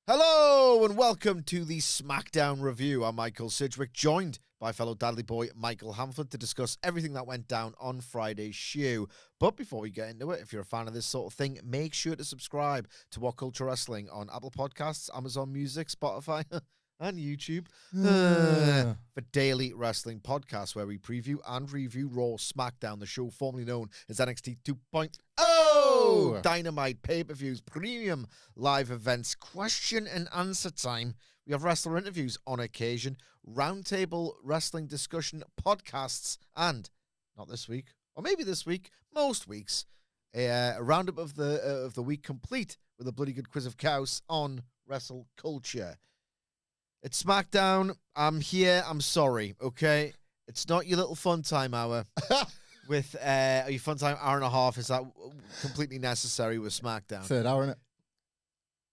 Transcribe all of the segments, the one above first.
Hello and welcome to the SmackDown review. I'm Michael Sidgwick, joined by fellow Dudley boy Michael Hamflett to discuss everything that went down on Friday's show. But before we get into it, if you're a fan of this sort of thing, make sure to subscribe to WhatCulture Wrestling on Apple Podcasts, Amazon Music, Spotify, and YouTube for daily wrestling podcasts where we preview and review Raw, SmackDown, the show formerly known as NXT 2.0, Dynamite, pay-per-views, premium live events, question and answer time. We have wrestler interviews on occasion, roundtable wrestling discussion podcasts, and not this week, or maybe this week, most weeks, a roundup of the week complete with a bloody good quiz of chaos on WhatCulture. It's SmackDown. I'm here. I'm sorry, okay? It's not your little fun time hour with your fun time hour and a half. Is that completely necessary with SmackDown? Third hour, innit?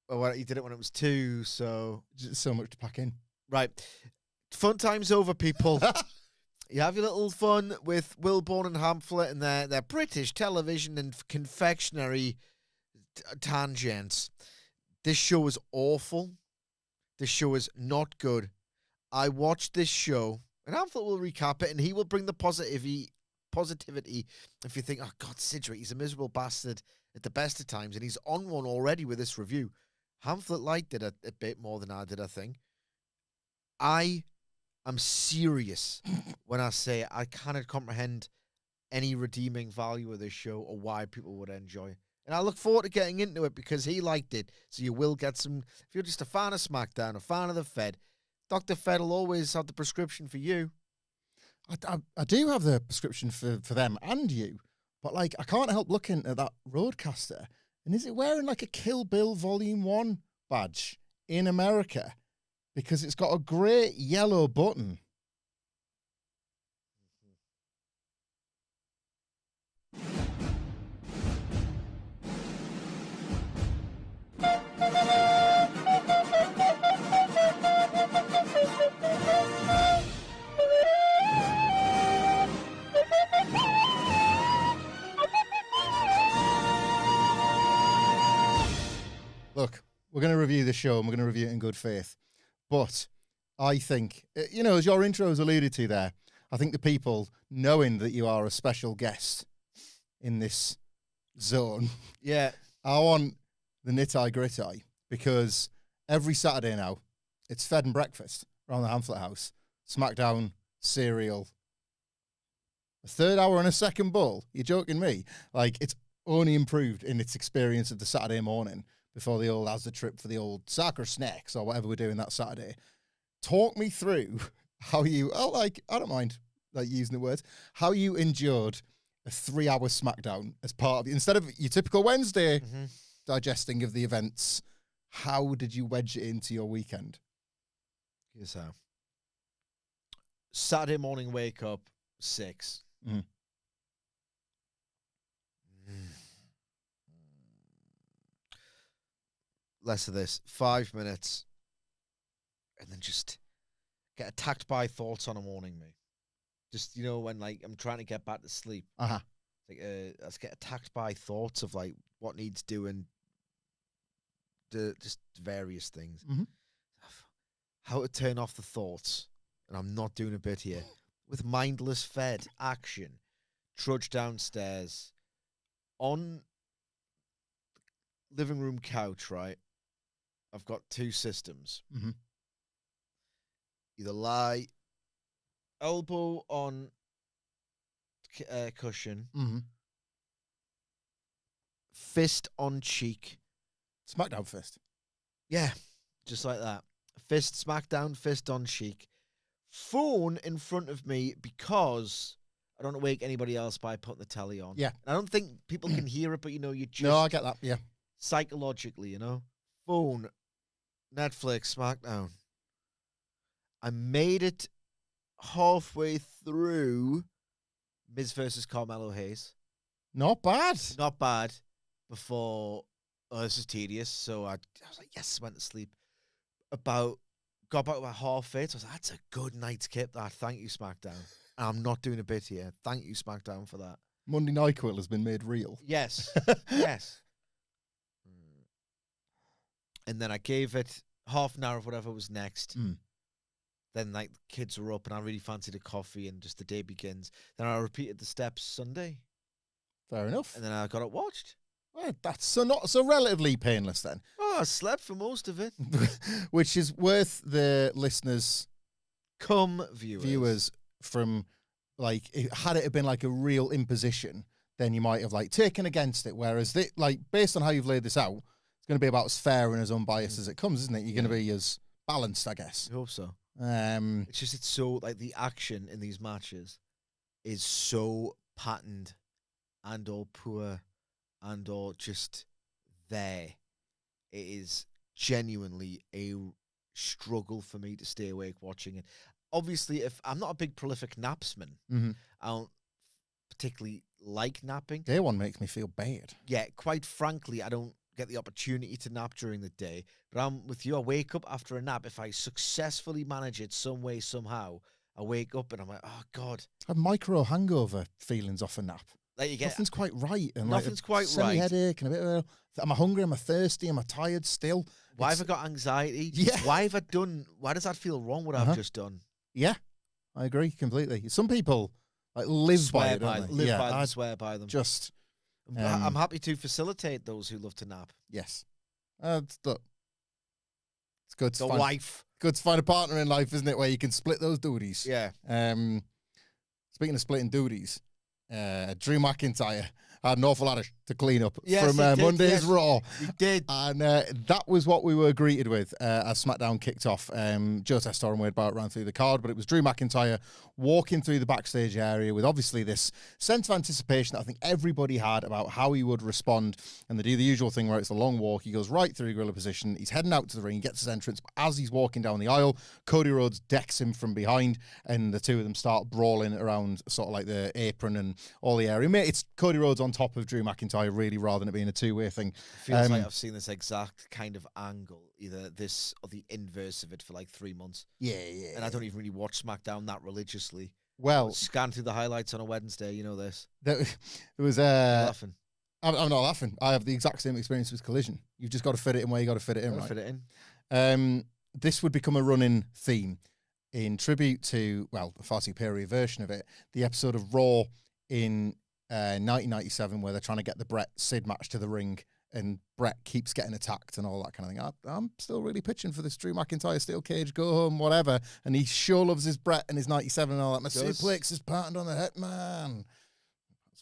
Well, you did it when it was 2, so... Just so much to pack in. Right. Fun time's over, people. You have your little fun with Wilborn and Hamflett and their British television and confectionery tangents. This show is awful. This show is not good. I watched this show, and Hamflett will recap it, and he will bring the positivity if you think, oh, God, Sidgwick, he's a miserable bastard at the best of times, and he's on one already with this review. Hamflett liked it a bit more than I did, I think. I am serious when I say I cannot comprehend any redeeming value of this show or why people would enjoy it. And I look forward to getting into it because he liked it. So you will get some... If you're just a fan of SmackDown, a fan of the Fed, Dr. Fed will always have the prescription for you. I do have the prescription for them and you, but, like, I can't help looking at that roadcaster. And is it wearing, like, a Kill Bill Volume 1 badge in America? Because it's got a great yellow button. Look, we're going to review the show and we're going to review it in good faith. But I think, you know, as your intro has alluded to there, I think the people, knowing that you are a special guest in this zone, Yeah. I want the nitty gritty because every Saturday now, it's Fed and breakfast around the Hamflett house. SmackDown, cereal, a third hour and a second bowl. You're joking me? Like, it's only improved in its experience of the Saturday morning before the old Asda trip for the old soccer snacks or whatever we're doing that Saturday. Talk me through how you, I don't mind like using the words, how you endured a 3-hour SmackDown as part of, instead of your typical Wednesday digesting of the events, how did you wedge it into your weekend? Here's how. Saturday morning wake up, 6. Less of this, 5 minutes, and then just get attacked by thoughts on a morning, mate. Just, you know, when, like, I'm trying to get back to sleep. Uh-huh. Like, let's get attacked by thoughts of, like, what needs doing, just various things. How to turn off the thoughts, and I'm not doing a bit here, with mindless Fed action, trudge downstairs, on living room couch, right? I've got 2 systems. Either lie, elbow on cushion, fist on cheek. SmackDown fist. Yeah, just like that. Fist, SmackDown, fist on cheek. Phone in front of me because I don't want to wake anybody else by putting the telly on. Yeah. And I don't think people can hear it, but, you know, you just... No, I get that, yeah. Psychologically, you know? Phone, Netflix, SmackDown. I made it halfway through Miz versus Carmelo Hayes. Not bad. Not bad. Before, this is tedious. So I was like, yes, went to sleep. Got back about half 8. I was like, that's a good night's kip, that. Thank you, SmackDown. And I'm not doing a bit here. Thank you, SmackDown, for that. Monday Night Quill has been made real. Yes. Yes. And then I gave it half an hour of whatever was next. Mm. Then, like, the kids were up and I really fancied a coffee and just the day begins. Then I repeated the steps Sunday. Fair enough. And then I got it watched. Well, that's so relatively painless then. Oh, I slept for most of it. Which is worth the listeners, viewers from, like, had it been like a real imposition, then you might have, like, taken against it. Whereas, like, based on how you've laid this out, it's going to be about as fair and as unbiased as it comes, isn't it? You're going to be as balanced, I guess. I hope so. It's so, like, the action in these matches is so patterned and or poor and or just there. It is genuinely a struggle for me to stay awake watching it. Obviously, if I'm not a big prolific napsman, I don't particularly like napping. Day one makes me feel bad. Yeah, quite frankly, I don't get the opportunity to nap during the day. But I'm with you. I wake up after a nap. If I successfully manage it some way, somehow, I wake up and I'm like, oh, God. I have micro hangover feelings off a nap. Like you get, nothing's quite right. And nothing's quite right. Headache and a bit of am I hungry? Am I thirsty? Am I tired still? Why have I got anxiety? Yeah. Why does that feel wrong, what I've just done? Yeah, I agree completely. Some people like live by it, don't they? Live by them, swear by them. Just, I'm happy to facilitate those who love to nap. Yes. Look, it's good to Good to find a partner in life, isn't it, where you can split those duties. Yeah. Speaking of splitting duties, Drew McIntyre had an awful lot to clean up from Monday's Raw. He did. And that was what we were greeted with as SmackDown kicked off. Joe Testore and Wade Barrett ran through the card, but it was Drew McIntyre walking through the backstage area with obviously this sense of anticipation that I think everybody had about how he would respond. And they do the usual thing where it's a long walk. He goes right through gorilla position. He's heading out to the ring. He gets his entrance. But as he's walking down the aisle, Cody Rhodes decks him from behind, and the two of them start brawling around sort of like the apron and all the area. It's Cody Rhodes on top of Drew McIntyre, really, rather than it being a two-way thing. Feels like I've seen this exact kind of angle, either this or the inverse of it, for like 3 months. Yeah. And I don't even really watch SmackDown that religiously. Well, scan through the highlights on a Wednesday, you know this. There was laughing. I'm not laughing. I have the exact same experience with Collision. You've just got to fit it in where you got to fit it in, right? Fit it in. This would become a running theme in tribute to, well, a far superior version of it, the episode of Raw in 1997 where they're trying to get the Bret-Sid match to the ring and Bret keeps getting attacked and all that kind of thing. I'm still really pitching for this Drew McIntyre steel cage, go home, whatever. And he sure loves his Bret and his 97 and all that. My suplex is patterned on the head, man.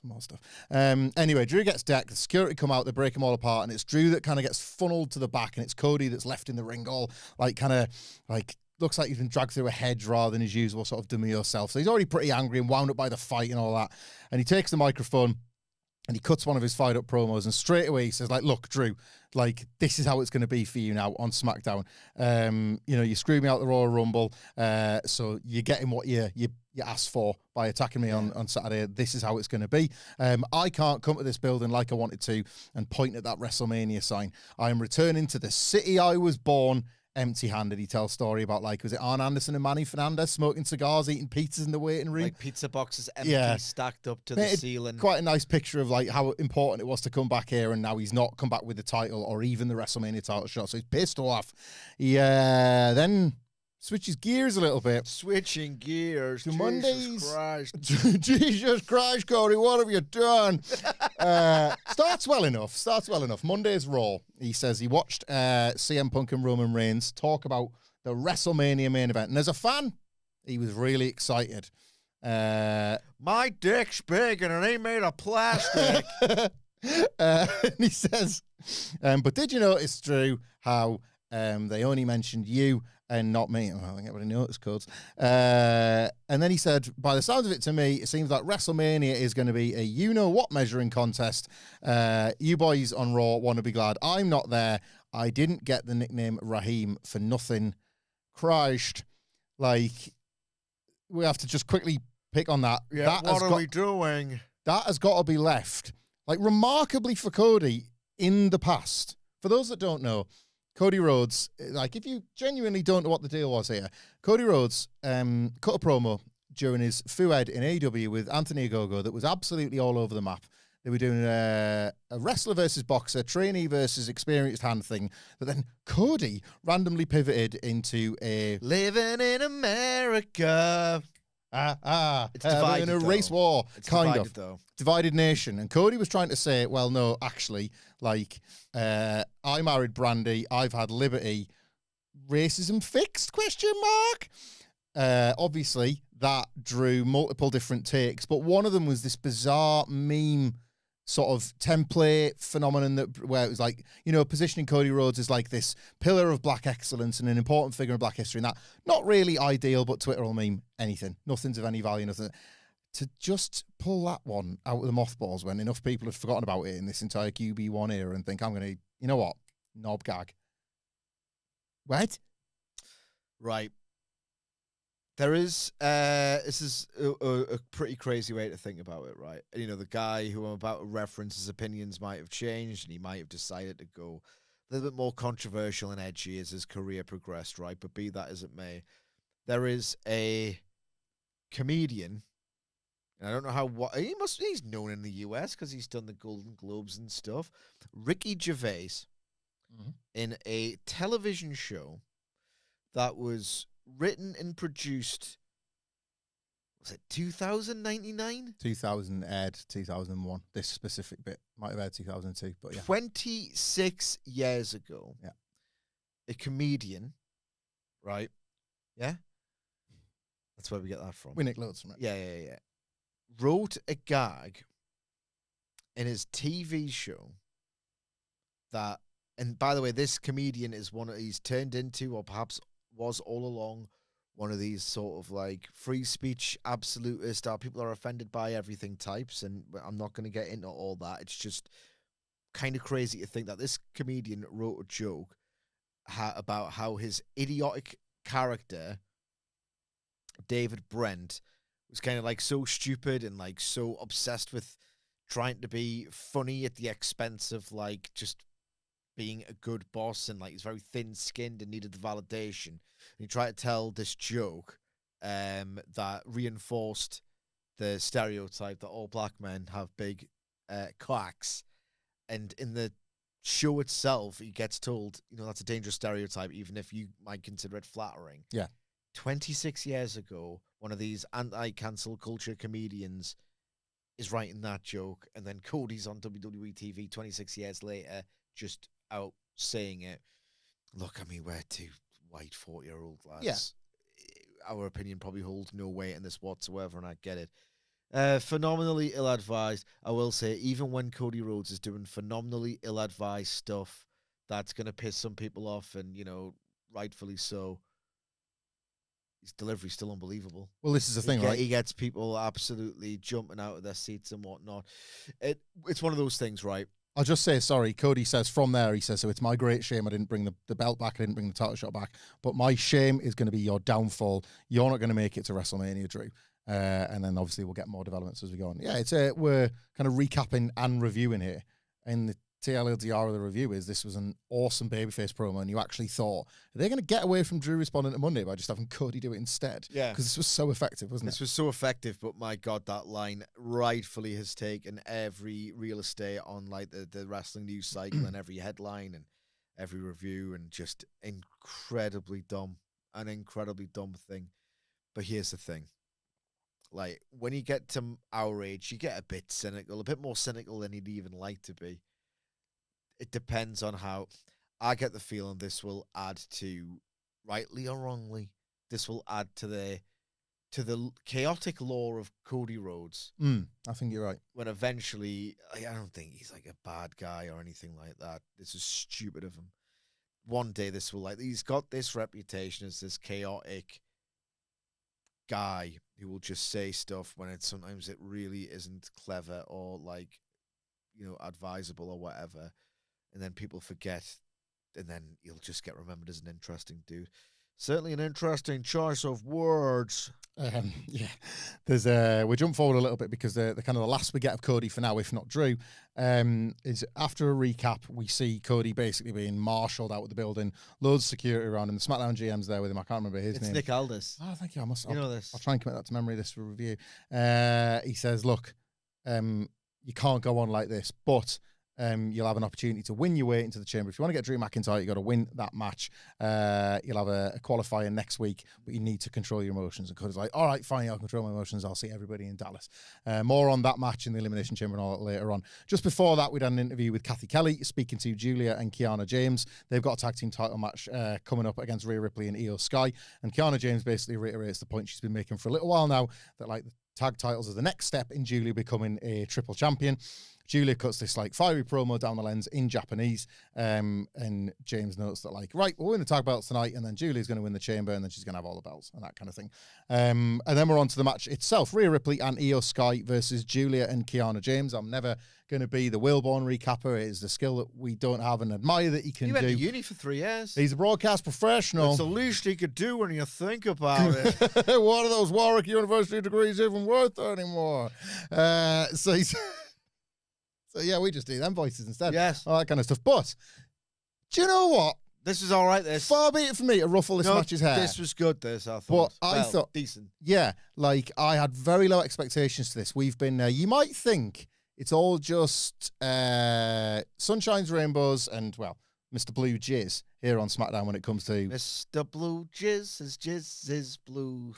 Some more stuff. Anyway, Drew gets decked. The security come out. They break them all apart. And it's Drew that kind of gets funneled to the back. And it's Cody that's left in the ring all like kind of like looks like he's been dragged through a hedge rather than his usual sort of demure self. So he's already pretty angry and wound up by the fight and all that. And he takes the microphone and he cuts one of his fired up promos and straight away he says, like, look, Drew, like, this is how it's going to be for you now on SmackDown. You screwed me out the Royal Rumble, so you're getting what you asked for by attacking me on Saturday. This is how it's going to be. I can't come to this building like I wanted to and point at that WrestleMania sign. I am returning to the city I was born empty-handed. He tells a story about, like, was it Arn Anderson and Manny Fernandez smoking cigars, eating pizzas in the waiting room? Like pizza boxes empty, stacked up to the ceiling. Quite a nice picture of, like, how important it was to come back here, and now he's not come back with the title or even the WrestleMania title shot, so he's pissed off. Then switches gears a little bit. Switching gears. To Mondays. Jesus Christ. Jesus Christ, Cody, what have you done? Starts well enough. Monday's Raw. He says he watched CM Punk and Roman Reigns talk about the WrestleMania main event. And as a fan, he was really excited. My dick's big and it ain't made of plastic. And he says, but did you notice, Drew, how they only mentioned you and not me? Well, I think everybody noticed, codes. And then he said, by the sounds of it to me, it seems like WrestleMania is going to be a you-know-what measuring contest. You boys on Raw want to be glad I'm not there. I didn't get the nickname Raheem for nothing. Christ. Like, we have to just quickly pick on that. Yeah, what are we doing? That has got to be left. Like, remarkably for Cody, in the past, for those that don't know, Cody Rhodes, like, if you genuinely don't know what the deal was here, Cody Rhodes cut a promo during his Fued in AEW with Anthony Ogogo that was absolutely all over the map. They were doing a wrestler versus boxer, trainee versus experienced hand thing. But then Cody randomly pivoted into a Living in America. It's divided, in a though. race war, It's kind divided, of though. divided nation. And Cody was trying to say, well, no, actually, like I married Brandy, I've had Liberty, racism fixed? Question mark. Obviously, that drew multiple different takes, but one of them was this bizarre meme sort of template phenomenon where it was like, you know, positioning Cody Rhodes as like this pillar of black excellence and an important figure in black history, and that not really ideal, but Twitter will meme anything. Nothing's of any value, nothing. To just pull that one out of the mothballs when enough people have forgotten about it in this entire QB1 era and think, I'm going to, you know what, knob gag. What? Right. There is, this is a pretty crazy way to think about it, right? You know, the guy who I'm about to reference, his opinions might have changed and he might have decided to go a little bit more controversial and edgy as his career progressed, right? But be that as it may, there is a comedian, and I don't know he's known in the US because he's done the Golden Globes and stuff, Ricky Gervais, in a television show that was written and produced, was it 2099? 2000 aired 2001. This specific bit might have aired 2002, but yeah. 26 years ago. Yeah. A comedian, right? Yeah? That's where we get that from. We nick loads from it. Yeah. Wrote a gag in his TV show that, and by the way, this comedian is he's turned into, or perhaps was all along, one of these sort of like free speech absolutist, people are offended by everything types, and I'm not going to get into all that. It's just kind of crazy to think that this comedian wrote a joke about how his idiotic character, David Brent, was kind of like so stupid and like so obsessed with trying to be funny at the expense of like just being a good boss, and like he's very thin-skinned and needed the validation. And he tried to tell this joke that reinforced the stereotype that all black men have big cocks. And in the show itself, he gets told, you know, that's a dangerous stereotype, even if you might consider it flattering. Yeah. 26 years ago, one of these anti-cancel culture comedians is writing that joke, and then Cody's on WWE TV 26 years later, just out saying it. Look, I mean, we're two white 40-year-old lads. Yeah. Our opinion probably holds no weight in this whatsoever, and I get it. Phenomenally ill-advised. I will say, even when Cody Rhodes is doing phenomenally ill-advised stuff that's going to piss some people off, and, you know, rightfully so, his delivery's still unbelievable. Well, this is the thing, right? He gets people absolutely jumping out of their seats and whatnot. It's one of those things, right? I'll just say, sorry, Cody says from there, he says, so it's my great shame I didn't bring the belt back, I didn't bring the title shot back, but my shame is going to be your downfall. You're not going to make it to WrestleMania, Drew. And then obviously we'll get more developments as we go on. Yeah, it's we're kind of recapping and reviewing here. And the TLDR of the review is this was an awesome babyface promo, and you actually thought, are they going to get away from Drew responding to Monday by just having Cody do it instead? Yeah. Because this was so effective, wasn't it? This was so effective, but my God, that line rightfully has taken every real estate on like the wrestling news cycle and every headline and every review, and just incredibly dumb. An incredibly dumb thing. But here's the thing. Like, when you get to our age, you get a bit cynical, a bit more cynical than you'd even like to be. It depends on how. I get the feeling this will add to, rightly or wrongly, this will add to the chaotic lore of Cody Rhodes. I think you're right. When eventually, I don't think he's like a bad guy or anything like that. This is stupid of him. One day this will, like, he's got this reputation as this chaotic guy who will just say stuff when sometimes it really isn't clever or, like, you know, advisable or whatever. And then people forget, and then he'll just get remembered as an interesting dude. Certainly an interesting choice of words. Yeah, there's we jump forward a little bit because the kind of the last we get of Cody for now, if not Drew, is after a recap, we see Cody basically being marshaled out of the building, loads of security around him. The SmackDown GM's there with him. I can't remember his name. It's Nick Aldis. Oh, thank you. You know this. I'll try and commit that to memory. This for review. He says, "Look, you can't go on like this. But you'll have an opportunity to win your way into the chamber. If you want to get Drew McIntyre, you've got to win that match. You'll have a qualifier next week, but you need to control your emotions. And Cody's like, all right, fine, I'll control my emotions. I'll see everybody in Dallas. More on that match in the Elimination Chamber and all that later on. Just before that, we'd had an interview with Kathy Kelly speaking to Julia and Kiana James. They've got a tag team title match coming up against Rhea Ripley and Io Sky. And Kiana James basically reiterates the point she's been making for a little while now, that like the tag titles are the next step in Julia becoming a triple champion. Julia cuts this like fiery promo down the lens in Japanese, and James notes that like, right, we'll win the tag belts tonight, and then Julia's going to win the chamber, and then she's going to have all the belts and that kind of thing. And then we're on to the match itself: Rhea Ripley and Io Sky versus Julia and Kiana James. I'm never going to be the Wilborn recapper. It is the skill that we don't have and admire that he can do. He went to uni for 3 years. He's a broadcast professional. It's the least he could do when you think about it. What are those Warwick University degrees even worth anymore? So he's. So, yeah, we just do them voices instead. Yes. All that kind of stuff. But, do you know what? This is all right, this. Far be it for me to ruffle this match's hair. This was good, this, I thought. But I thought... decent. Yeah, like, I had very low expectations to this. We've been... you might think it's all just sunshines, rainbows, and, well, Mr. Blue Jizz here on SmackDown when it comes to... Mr. Blue Jizz, his jizz is blue.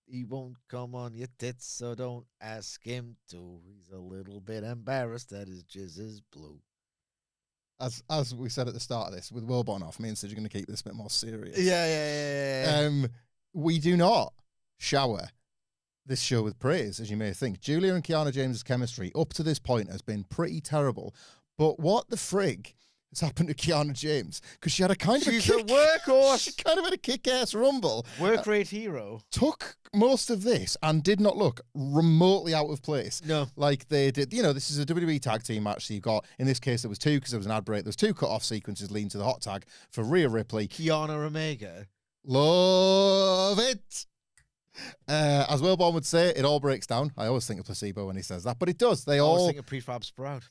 He won't come on your tits, so don't ask him to. He's a little bit embarrassed that his jizz is blue. As we said at the start of this, with Wilborn off, me and Sid are going to keep this a bit more serious. Yeah. We do not shower this show with praise, as you may think. Julia and Kiana James' chemistry up to this point has been pretty terrible. But what the frig has happened to Kiana James? Because she had a kind of She's a workhorse. She kind of had a kick-ass rumble. Work rate hero. Took most of this and did not look remotely out of place. No. Like they did. You know, this is a WWE tag team match. So you've got, in this case, there was 2 because there was an ad break. There was 2 cut-off sequences leading to the hot tag for Rhea Ripley. Kiana Omega. Love it. As Wilborn would say, it all breaks down. I always think of placebo when he says that, but it does. They all... I always think of Prefab Sprout.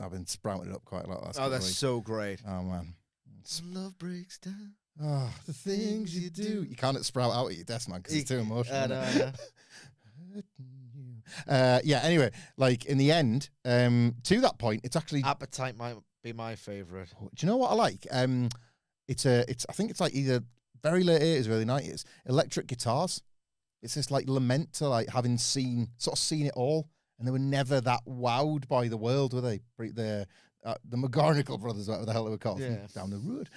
I've been sprouting it up quite a lot. That's so great. Oh, man. Love breaks down. Oh, the things you do. You can't sprout out at your desk, man, because it's too emotional. Yeah, anyway, like in the end, to that point, it's actually... Appetite might be my favourite. Do you know what I like? I think it's like either very late 80s, early 90s. Electric guitars. It's this like lament to like having seen it all. And they were never that wowed by the world, were they? The McGarnacle brothers, whatever the hell they were called, down the road.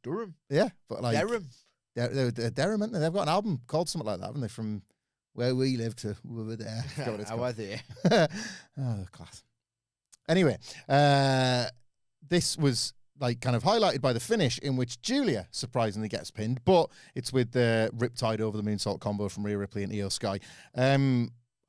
Durham. Yeah, but like... Durham. They're Durham, aren't they? They've got an album called something like that, haven't they? From where we live to where we're there. I was there. Oh, class. Anyway, this was like kind of highlighted by the finish in which Julia surprisingly gets pinned, but it's with the Riptide over the moonsault combo from Rhea Ripley and Io Sky.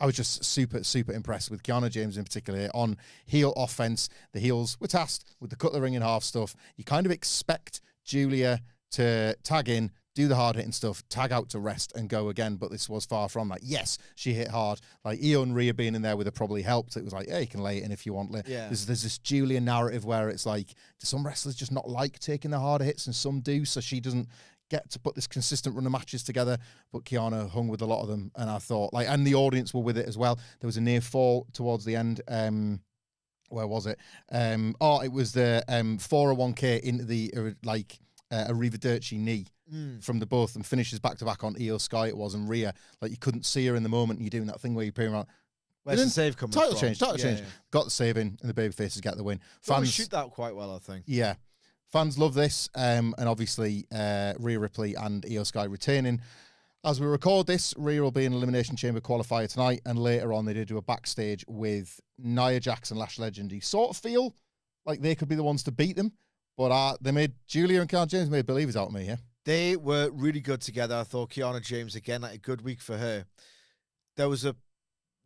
I was just super, super impressed with Kiana James in particular on heel offense. The heels were tasked with the cut the ring in half stuff. You kind of expect Julia to tag in, do the hard-hitting stuff, tag out to rest and go again, but this was far from that. Yes, she hit hard. Like, Io and Rhea being in there with her probably helped. It was like, yeah, you can lay it in if you want. Yeah. There's this Julia narrative where it's like, do some wrestlers just not like taking the harder hits, and some do, so she doesn't get to put this consistent run of matches together, but Kiana hung with a lot of them, and I thought, like, and the audience were with it as well. There was a near fall towards the end. Where was it? It was the 401k into the Arrivederci knee from the both, and finishes back to back on Io Sky. It was, and Rhea, like, you couldn't see her in the moment. You're doing that thing where you're peering around. Where's the save coming title from? Title change. Got the save in, and the babyfaces get the win. Fans shoot that quite well, I think. Yeah. Fans love this, and obviously Rhea Ripley and Io Sky retaining. As we record this, Rhea will be in Elimination Chamber qualifier tonight, and later on they did do a backstage with Nia Jax and Lash Legend. You sort of feel like they could be the ones to beat them, but they made Julia and Kiana James made believers out of me, yeah? They were really good together. I thought Kiana James, again, like a good week for her. The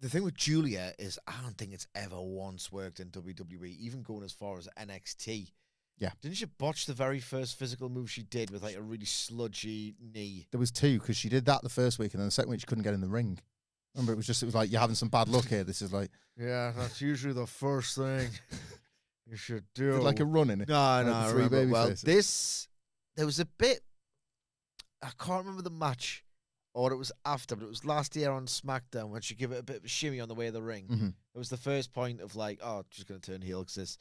thing with Julia is I don't think it's ever once worked in WWE, even going as far as NXT. Yeah. Didn't she botch the very first physical move she did with like a really sludgy knee? There was 2, because she did that the first week, and then the second week she couldn't get in the ring. Remember, it was like, you're having some bad luck here. This is like... Yeah, that's usually the first thing you should do. Like a run in it. No, I remember. Well, there was a bit... I can't remember the match. or it was after, but it was last year on SmackDown when she gave it a bit of a shimmy on the way of the ring. Mm-hmm. It was the first point of like, oh, she's going to turn heel because this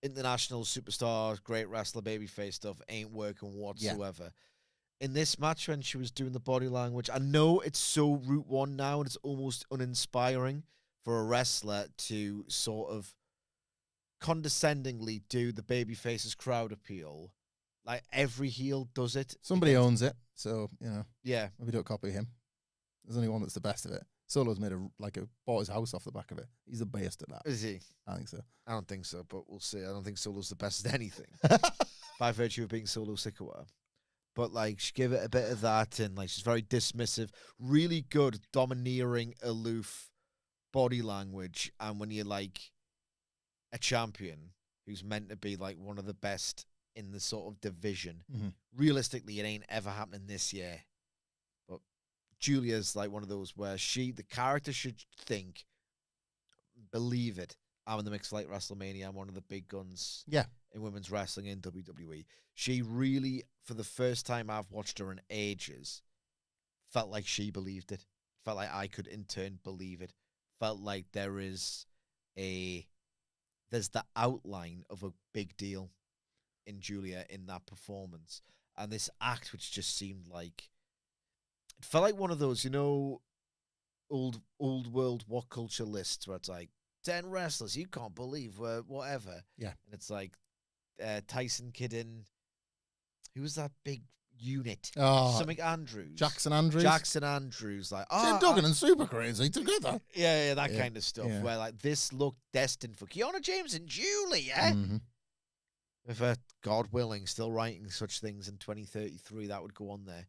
international superstar, great wrestler, babyface stuff ain't working whatsoever. Yeah. In this match, when she was doing the body language, I know it's so Route 1 now, and it's almost uninspiring for a wrestler to sort of condescendingly do the babyface's crowd appeal. Like, every heel does it. Somebody owns it, so, Yeah. Maybe don't copy him. There's only one that's the best of it. Solo's bought his house off the back of it. He's the best at that. Is he? I think so. I don't think so, but we'll see. I don't think Solo's the best at anything. By virtue of being Solo Sikoa. But, like, she gave it a bit of that, and, like, she's very dismissive. Really good, domineering, aloof body language. And when you're, like, a champion who's meant to be, like, one of the best in the sort of division, realistically, it ain't ever happening this year. But Julia's, like, one of those where the character should think, believe it, I'm in the mixed fight WrestleMania. I'm one of the big guns in women's wrestling in WWE. She really, for the first time I've watched her in ages, felt like she believed it. Felt like I could in turn believe it. Felt like there's the outline of a big deal in Julia in that performance. And this act, which just seemed like, it felt like one of those, old world WhatCulture lists where it's like, 10 wrestlers you can't believe were whatever. Yeah. And it's like Tyson Kidd, who was that big unit? Something Andrews. Jackson Andrews. Like, Jim Duggan and Super Crazy together. Yeah, that kind of stuff. Yeah. Where like this looked destined for Kiana James and Julia. Mm-hmm. If God willing, still writing such things in 2033, that would go on there.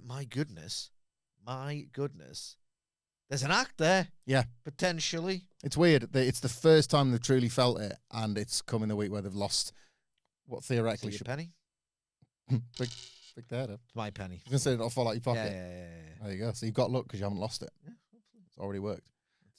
My goodness. There's an act there. Yeah. Potentially. It's weird. It's the first time they've truly felt it, and it's come in the week where they've lost what theoretically should... penny? Big there. It's my penny. I was going to say it'll fall out your pocket. Yeah. There you go. So you've got luck because you haven't lost it. Yeah, hopefully. It's already worked.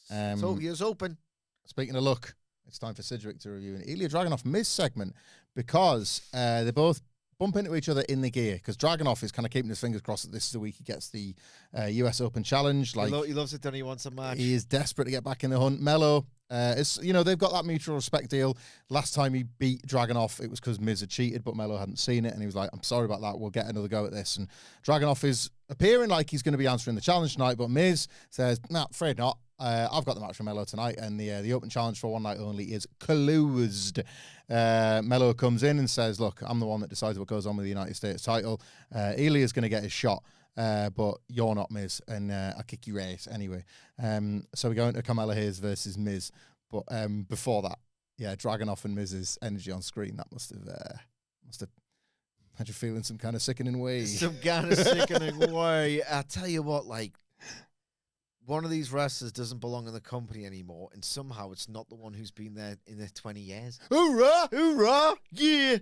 So here's open. Speaking of luck, it's time for Sidgwick to review an Ilya Dragunov Miz segment because they both bump into each other in the gear because Dragunov is kind of keeping his fingers crossed that this is the week he gets the US Open Challenge. Like he loves it, then he wants a match. He is desperate to get back in the hunt. Melo, they've got that mutual respect deal. Last time he beat Dragunov, it was because Miz had cheated, but Melo hadn't seen it, and he was like, I'm sorry about that, we'll get another go at this. And Dragunov is appearing like he's going to be answering the challenge tonight, but Miz says, nah, afraid not. I've got the match for Melo tonight, and the Open Challenge for one night only is closed. Melo comes in and says, look, I'm the one that decides what goes on with the United States title. Ilya's going to get his shot, but you're not Miz, and I'll kick your ass anyway. So we go into Carmella Hayes versus Miz. But before that, Dragunov and Miz's energy on screen, that must have had you feeling some kind of sickening way. Some kind of sickening way. I tell you what, like, one of these wrestlers doesn't belong in the company anymore, and somehow it's not the one who's been there in their 20 years. Hoorah! Hoorah! Yeah!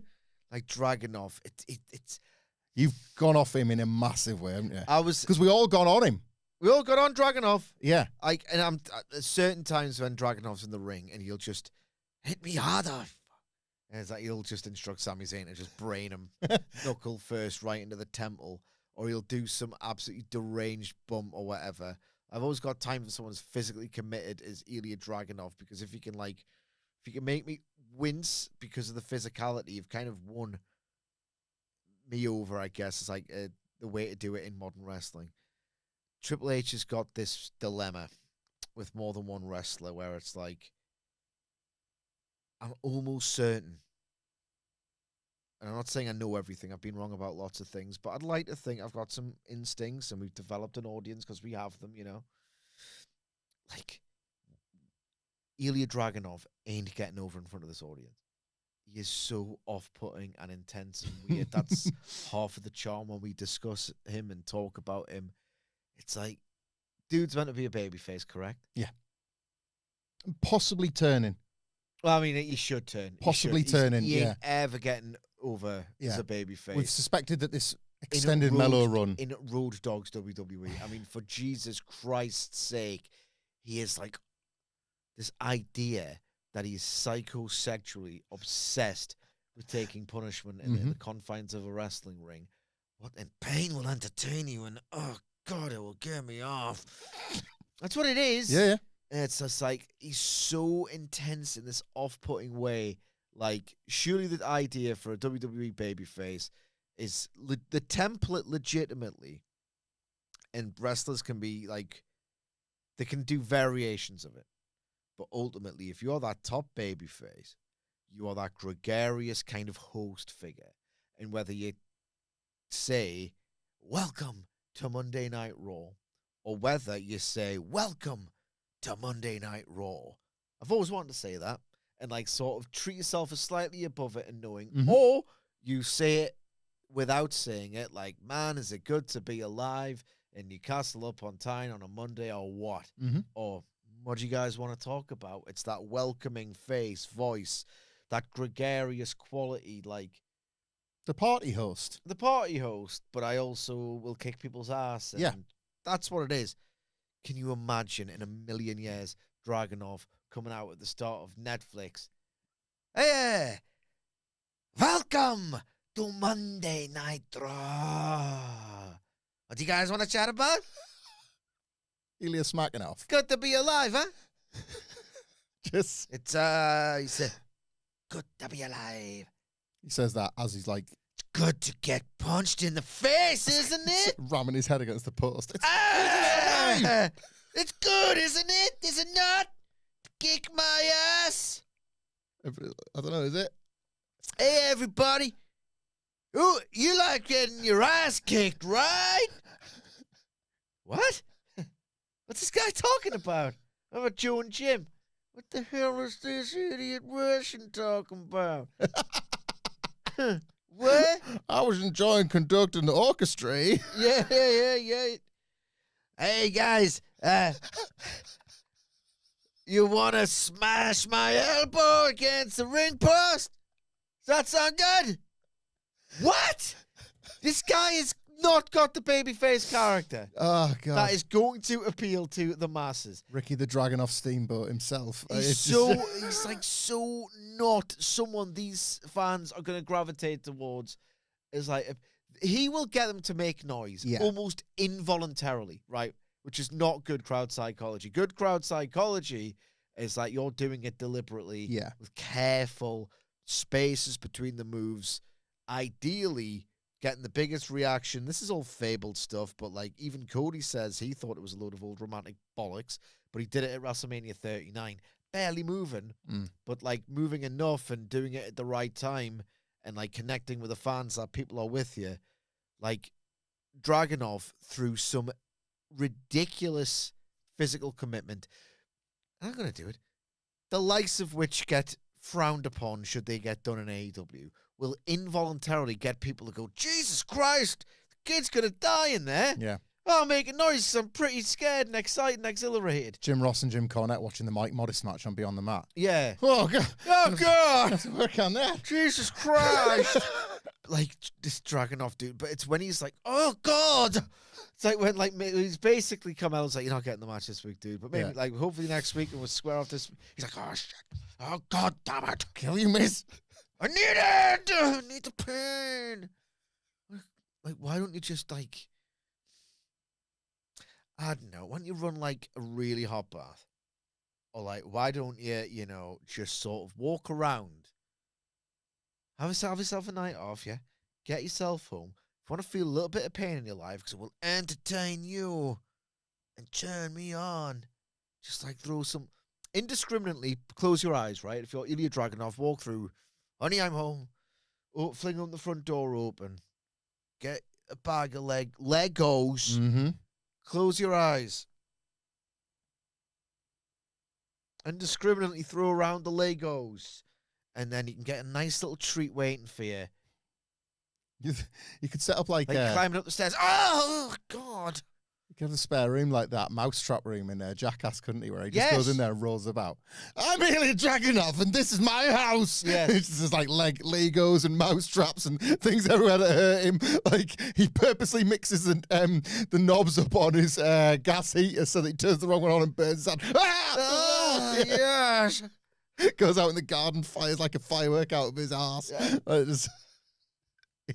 Like Dragunov, it's... You've gone off him in a massive way, haven't you? Because we all gone on him. We all got on Dragunov. Yeah. And I'm at certain times when Dragunov's in the ring and he'll just hit me harder. And it's like he'll just instruct Sami Zayn to just brain him knuckle first right into the temple, or he'll do some absolutely deranged bump or whatever. I've always got time for someone as physically committed as Ilya Dragunov, because if you can make me wince because of the physicality, you've kind of won me over, I guess. It's like the way to do it in modern wrestling. Triple H has got this dilemma with more than one wrestler where it's like, I'm almost certain, and I'm not saying I know everything, I've been wrong about lots of things, but I'd like to think I've got some instincts and we've developed an audience because we have them, Like, Ilya Dragunov ain't getting over in front of this audience. He is so off-putting and intense and weird. That's half of the charm when we discuss him and talk about him. It's like, dude's meant to be a babyface, correct? Yeah. Possibly turning. Well, I mean, he should turn. Possibly turning, He ain't ever getting over as a babyface. We've suspected that this extended Melo run. In Road Dogs WWE. I mean, for Jesus Christ's sake, he is like this idea that he's psychosexually obsessed with taking punishment in the confines of a wrestling ring. What, and pain will entertain you, and oh God, it will get me off. That's what it is. Yeah, yeah. And it's just like, he's so intense in this off-putting way. Like, surely the idea for a WWE babyface is the template legitimately, and wrestlers can be like, they can do variations of it. But ultimately, if you're that top babyface, you are that gregarious kind of host figure. And whether you say, welcome to Monday Night Raw, or whether you say, welcome to Monday Night Raw. I've always wanted to say that, and like sort of treat yourself as slightly above it and knowing, or you say it without saying it, like, man, is it good to be alive in Newcastle upon Tyne on a Monday, or what? Or what do you guys want to talk about? It's that welcoming face, voice, that gregarious quality, like the party host. The party host, but I also will kick people's ass. And yeah. That's what it is. Can you imagine in a million years Dragunov coming out at the start of Netflix? Hey, welcome to Monday Night Raw. What do you guys want to chat about? Ilya Smakinov. Good to be alive, huh? It's he said, good to be alive. He says that as he's like, it's good to get punched in the face, isn't it? Ramming his head against the post. It's good, isn't it? Is it not? Kick my ass. I don't know, is it? Hey, everybody. Ooh, you like getting your ass kicked, right? What? What's this guy talking about? How about Joe and Jim? What the hell is this idiot Russian talking about? What? I was enjoying conducting the orchestra. Yeah. Hey, guys. You want to smash my elbow against the ring post? Does that sound good? What? This guy has not got the babyface character. Oh, God. That is going to appeal to the masses. Ricky the Dragunov Steamboat himself. He's like so not someone these fans are going to gravitate towards. It's like, he will get them to make noise almost involuntarily, right? Which is not good crowd psychology. Good crowd psychology is like you're doing it deliberately with careful spaces between the moves. Ideally, getting the biggest reaction. This is all fabled stuff, but like even Cody says he thought it was a load of old romantic bollocks, but he did it at WrestleMania 39. Barely moving, but like moving enough and doing it at the right time and like connecting with the fans that people are with you. Like Dragunov through some ridiculous physical commitment. I'm going to do it. The likes of which get frowned upon should they get done in AEW will involuntarily get people to go, Jesus Christ, the kid's going to die in there. Yeah. Oh, I'm making noise. I'm pretty scared and excited and exhilarated. Jim Ross and Jim Cornette watching the Mike Modest match on Beyond the Mat. Yeah. Oh, God. Oh, God. Work on that. Jesus Christ. Like, this Dragunov dude. But it's when he's like, oh, God. It's like when, like, he's basically come out and like, you're not getting the match this week, dude. But maybe, like, hopefully next week we'll square off this. He's like, oh, shit. Oh, God damn it. Kill you, miss. I need it. I need the pain. Like, why don't you just, like, I don't know. Why don't you run, like, a really hot bath? Or, like, why don't you, you know, just sort of walk around? Have yourself a night off, yeah? Get yourself home. If you want to feel a little bit of pain in your life, because it will entertain you and turn me on, just, like, throw some... Indiscriminately, close your eyes, right? If you're Ilya Dragunov, walk through. Honey, I'm home. Oh, fling on the front door open. Get a bag of Legos. Mm-hmm. Close your eyes. Indiscriminately throw around the Legos. And then you can get a nice little treat waiting for you. You could set up like climbing up the stairs. Oh, God. You could have a spare room like that mousetrap room in Jackass, couldn't he? Where he just goes in there and rolls about. I'm Ilya Dragunov and this is my house. Yes. It's just like Legos and mousetraps and things everywhere that hurt him. Like he purposely mixes the knobs up on his gas heater so that he turns the wrong one on and burns his hand. Oh, yes. Goes out in the garden, fires like a firework out of his arse. Yeah.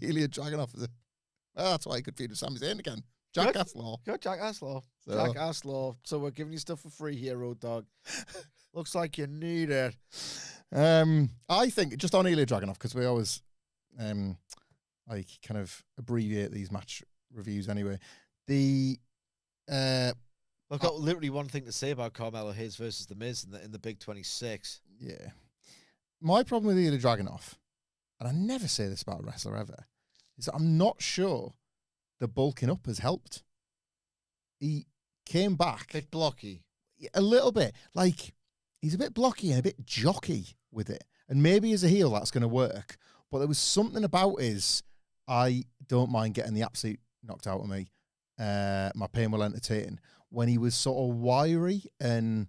Ilya Dragunov. Well, that's why he could feud with Sami Zayn again. Jackass Law. Good, Jackass Law. So- Jackass Law. So we're giving you stuff for free here, Road Dog. Looks like you need it. I think just on Ilya Dragunov, because we always like kind of abbreviate these match reviews anyway. I've got literally one thing to say about Carmelo Hayes versus The Miz in the Big 26. Yeah. My problem with Ilya Dragunov, and I never say this about a wrestler ever, is that I'm not sure the bulking up has helped. He came back. Bit blocky. A little bit. Like, he's a bit blocky and a bit jockey with it. And maybe as a heel that's going to work. But there was something about I don't mind getting the absolute knocked out of me. My pain will entertain. When he was sort of wiry and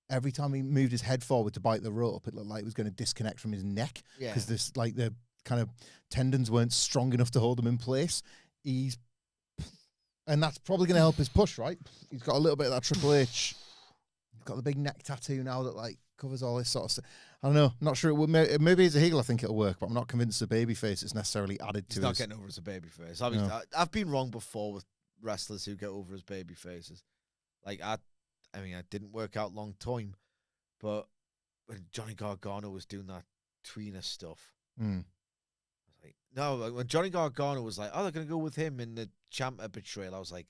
every time he moved his head forward to bite the rope, it looked like it was going to disconnect from his neck. Yeah. Because this, like, the kind of tendons weren't strong enough to hold him in place. And that's probably going to help his push, right? He's got a little bit of that Triple H. He's got the big neck tattoo now that, like, covers all this sort of stuff. I don't know. Not sure. Maybe as a heel, I think it'll work, but I'm not convinced the babyface is necessarily added to it. He's not getting over as a babyface. I mean, No. I've been wrong before with wrestlers who get over as babyfaces. Like, I mean, I didn't work out long time, but when Johnny Gargano was doing that tweener stuff, I was like, no, when Johnny Gargano was like, oh, they're going to go with him in the Ciampa betrayal, I was like,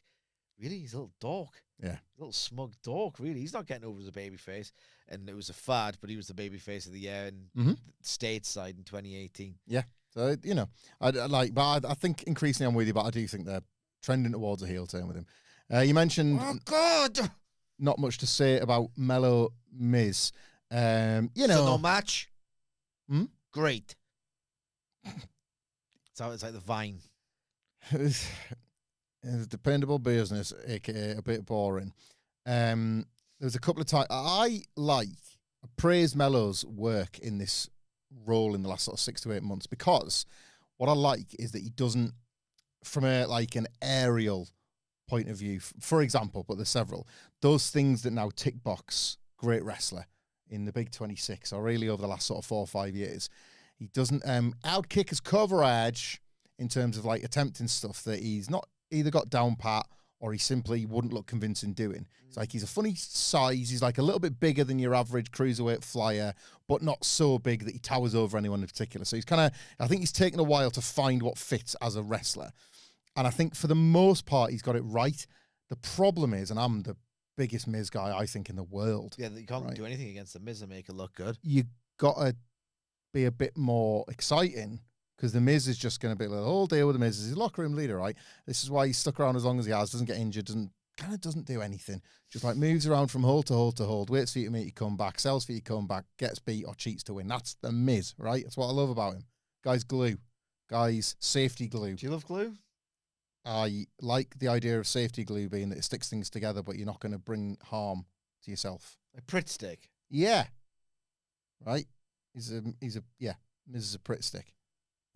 really? He's a little dork. Yeah. A little smug dork, really. He's not getting over as a babyface. And it was a fad, but he was the babyface of the year in stateside in 2018. Yeah. So, you know, I think increasingly I'm with you, but I do think they're trending towards a heel turn with him. You mentioned Oh, God! not much to say about Mello Miz. You So know, no match? Hmm? Great. So it's like the Vine. it's a dependable business, aka a bit boring. There's a couple of times I praise Mello's work in this role in the last sort of 6 to 8 months, because what I like is that he doesn't, from an aerial point of view, for example, but there's several, those things that now tick box great wrestler in the Big 26 or really over the last sort of 4 or 5 years. He doesn't outkick his coverage in terms of like attempting stuff that he's not either got down pat or he simply wouldn't look convincing doing. It's like he's a funny size. He's like a little bit bigger than your average cruiserweight flyer, but not so big that he towers over anyone in particular. So he's I think he's taken a while to find what fits as a wrestler. And I think for the most part, he's got it right. The problem is, and I'm the biggest Miz guy, I think, in the world. Yeah, you can't do anything against the Miz and make it look good. You got to be a bit more exciting, because the Miz is just going to be like, the whole deal with the Miz is his locker room leader, right? This is why he's stuck around as long as he has, doesn't get injured, doesn't do anything. Just like moves around from hold to hold to hold, waits for you to make you come back, sells for you to come back, gets beat or cheats to win. That's the Miz, right? That's what I love about him. Guy's glue. Guy's safety glue. Do you love glue? I like the idea of safety glue being that it sticks things together, but you're not going to bring harm to yourself. Like Pritt stick. Yeah. Right? Miz is a Pritt stick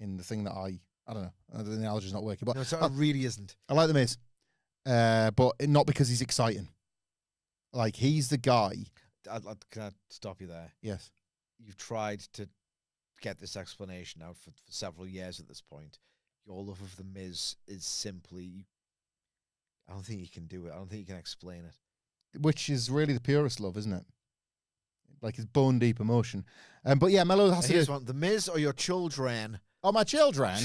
in the thing that I don't know. The analogy's not working, but No, it really isn't. I like the Miz. But not because he's exciting. Like, he's the guy. Can I stop you there? Yes. You've tried to get this explanation out for several years at this point. Your love of the Miz is simply, I don't think you can do it. I don't think you can explain it. Which is really the purest love, isn't it? Like, his bone deep emotion. But yeah, Mello has to Here's do. one. The Miz or your children? Oh, my children.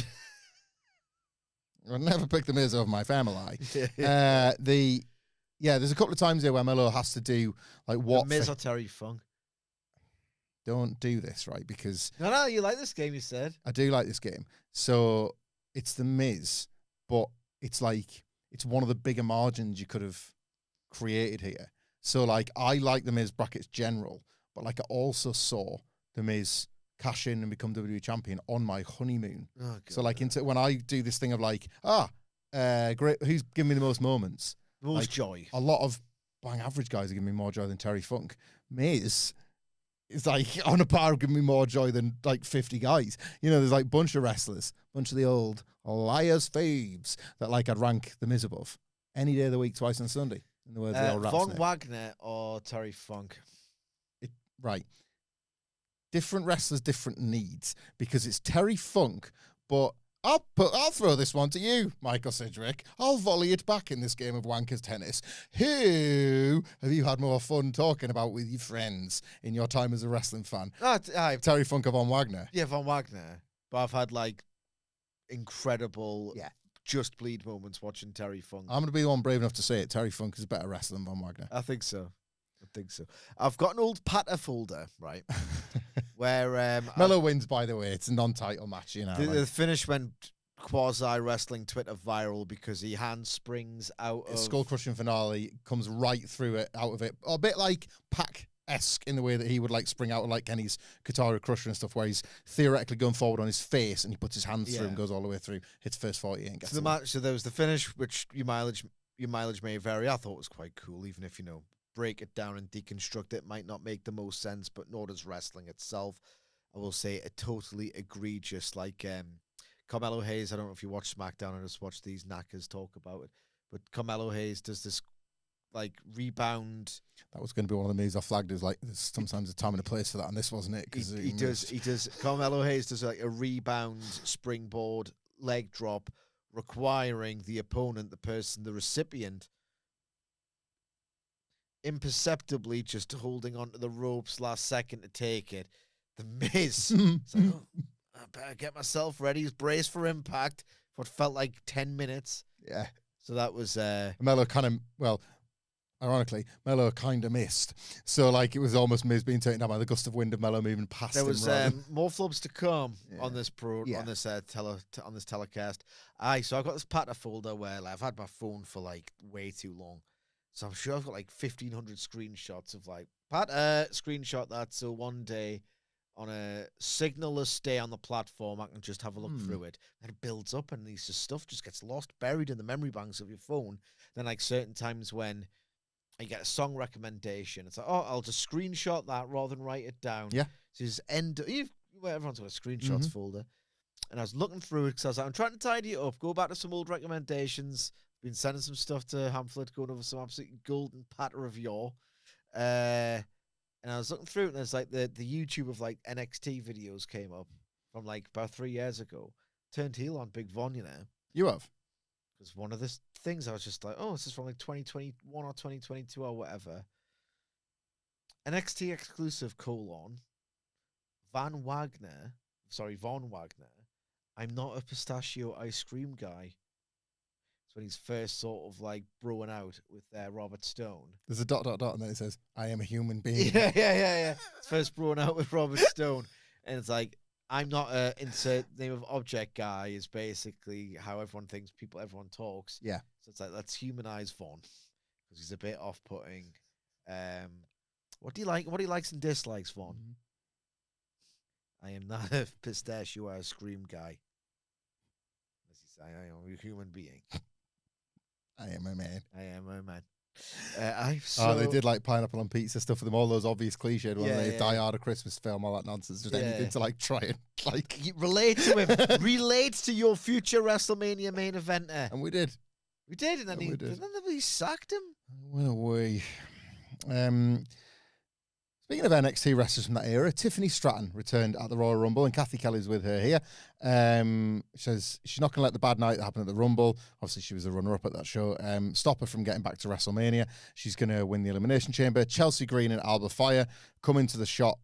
I'll never pick the Miz over my family. There's a couple of times there where Mello has to do like what. The Miz or Terry Funk? Don't do this, right? Because No, you like this game, you said. I do like this game. So it's the Miz, but it's like it's one of the bigger margins you could have created here. So like I like the Miz brackets general, but like I also saw the Miz cash in and become WWE champion on my honeymoon. Oh, God. So like when I do this thing of like, great, who's giving me the most moments? Most like, joy. A lot of bang average guys are giving me more joy than Terry Funk. Miz is like on a par of giving me more joy than like 50 guys. You know, there's like a bunch of wrestlers, bunch of the old liars faves that like I'd rank the Miz above any day of the week, twice on Sunday. In the words of the old rap Von snake. Wagner or Terry Funk? Right. Different wrestlers, different needs, because it's Terry Funk, but I'll throw this one to you, Michael Sidgwick. I'll volley it back in this game of wankers tennis. Who have you had more fun talking about with your friends in your time as a wrestling fan? Terry Funk or Von Wagner? Yeah, Von Wagner. But I've had like incredible just bleed moments watching Terry Funk. I'm going to be the one brave enough to say it. Terry Funk is a better wrestler than Von Wagner. I think so. I've got an old patter folder, right? Where Mello wins, by the way. It's a non-title match, you know. The finish went quasi-wrestling Twitter viral because he handsprings out of... skull-crushing finale, comes right through it, out of it. A bit like Pac-esque in the way that he would like spring out of like Kenny's Katara Crusher and stuff, where he's theoretically going forward on his face and he puts his hands through and goes all the way through, hits first 40 and gets the match. So there was the finish, which your mileage may vary. I thought was quite cool, even if, break it down and deconstruct it might not make the most sense, but nor does wrestling itself. I will say a totally egregious, like Carmelo Hayes. I don't know if you watch SmackDown or just watch these knackers talk about it, but Carmelo Hayes does this like rebound. That was going to be one of the moves I flagged. Is like there's sometimes a time and a place for that, and this wasn't it. Because he does. Carmelo Hayes does like a rebound springboard leg drop, requiring the opponent, the recipient, imperceptibly just holding onto the ropes last second to take it. The Miz, it's like, I better get myself ready. He's braced for impact for what felt like 10 minutes. Yeah. So that was... Mello ironically, Mello kind of missed. So, like, it was almost Miz being taken down by the gust of wind of Mello moving past him. There was more flubs to come on this on this telecast. So I've got this patter folder where like, I've had my phone for like way too long. So I'm sure I've got like 1,500 screenshots of like, screenshot that so one day on a signalless day on the platform, I can just have a look through it. And it builds up and this stuff just gets lost, buried in the memory banks of your phone. Then like certain times when you get a song recommendation, it's like, oh, I'll just screenshot that rather than write it down. Yeah. So just everyone's got a screenshots folder. And I was looking through it because I was like, I'm trying to tidy it up, go back to some old recommendations. Been sending some stuff to Hamflett, going over some absolute golden patter of yore. And I was looking through it, and there's like the YouTube of like NXT videos came up from like about 3 years ago. Turned heel on Big Von, You have? Because one of the things I was just like, oh, this is from like 2021 or 2022 or whatever. NXT exclusive : Von Wagner. I'm not a pistachio ice cream guy. It's when he's first sort of like broing out with Robert Stone. There's a ... and then it says, I am a human being. Yeah. It's first broing out with Robert Stone. And it's like, I'm not a insert name of object guy is basically how everyone talks. Yeah. So it's like, let's humanize Von because he's a bit off-putting. What do you like? What he likes and dislikes, Von? I am not a pistachio ice cream guy. As you say, I am a human being. I am a man. They did like pineapple on pizza stuff with them, all those obvious cliched ones. Die Hard, a Christmas film, all that nonsense. Just anything to like try and like relate to him. Relate to your future WrestleMania main eventer. And we did. And then he sacked him. Went away. Speaking of NXT wrestlers from that era, Tiffany Stratton returned at the Royal Rumble, and Kathy Kelly's with her here. She says she's not going to let the bad night that happened at the Rumble. Obviously, she was a runner-up at that show. Stop her from getting back to WrestleMania. She's going to win the Elimination Chamber. Chelsea Green and Alba Fire come into the shot.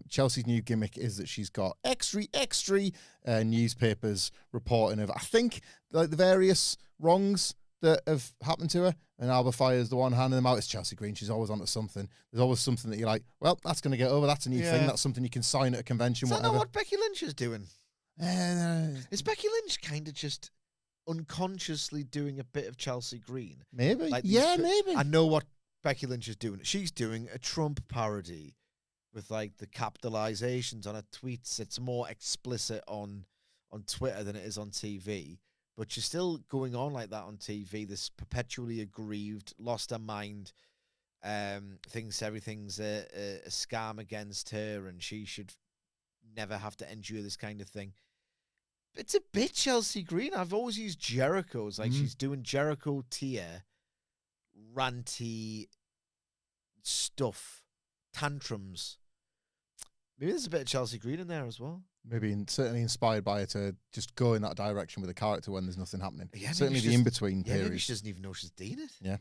Chelsea's new gimmick is that she's got extra newspapers reporting of, I think, like the various wrongs that have happened to her, and Alba Fire is the one handing them out. It's Chelsea Green. She's always onto something. There's always something that you're like, well, that's going to get over. That's a new thing. That's something you can sign at a convention, Is whatever. that not what Becky Lynch is doing? Is Becky Lynch kind of just unconsciously doing a bit of Chelsea Green? Maybe. Like maybe. I know what Becky Lynch is doing. She's doing a Trump parody with like the capitalizations on her tweets. It's more explicit on Twitter than it is on TV. But she's still going on like that on TV, this perpetually aggrieved, lost her mind, thinks everything's a scam against her and she should never have to endure this kind of thing. It's a bit Chelsea Green. I've always used Jericho's. Like she's doing Jericho tier, ranty stuff, tantrums. Maybe there's a bit of Chelsea Green in there as well. maybe certainly inspired by her to just go in that direction with the character when there's nothing happening. Yeah, certainly the in-between period. Maybe she doesn't even know she's doing it. Yeah.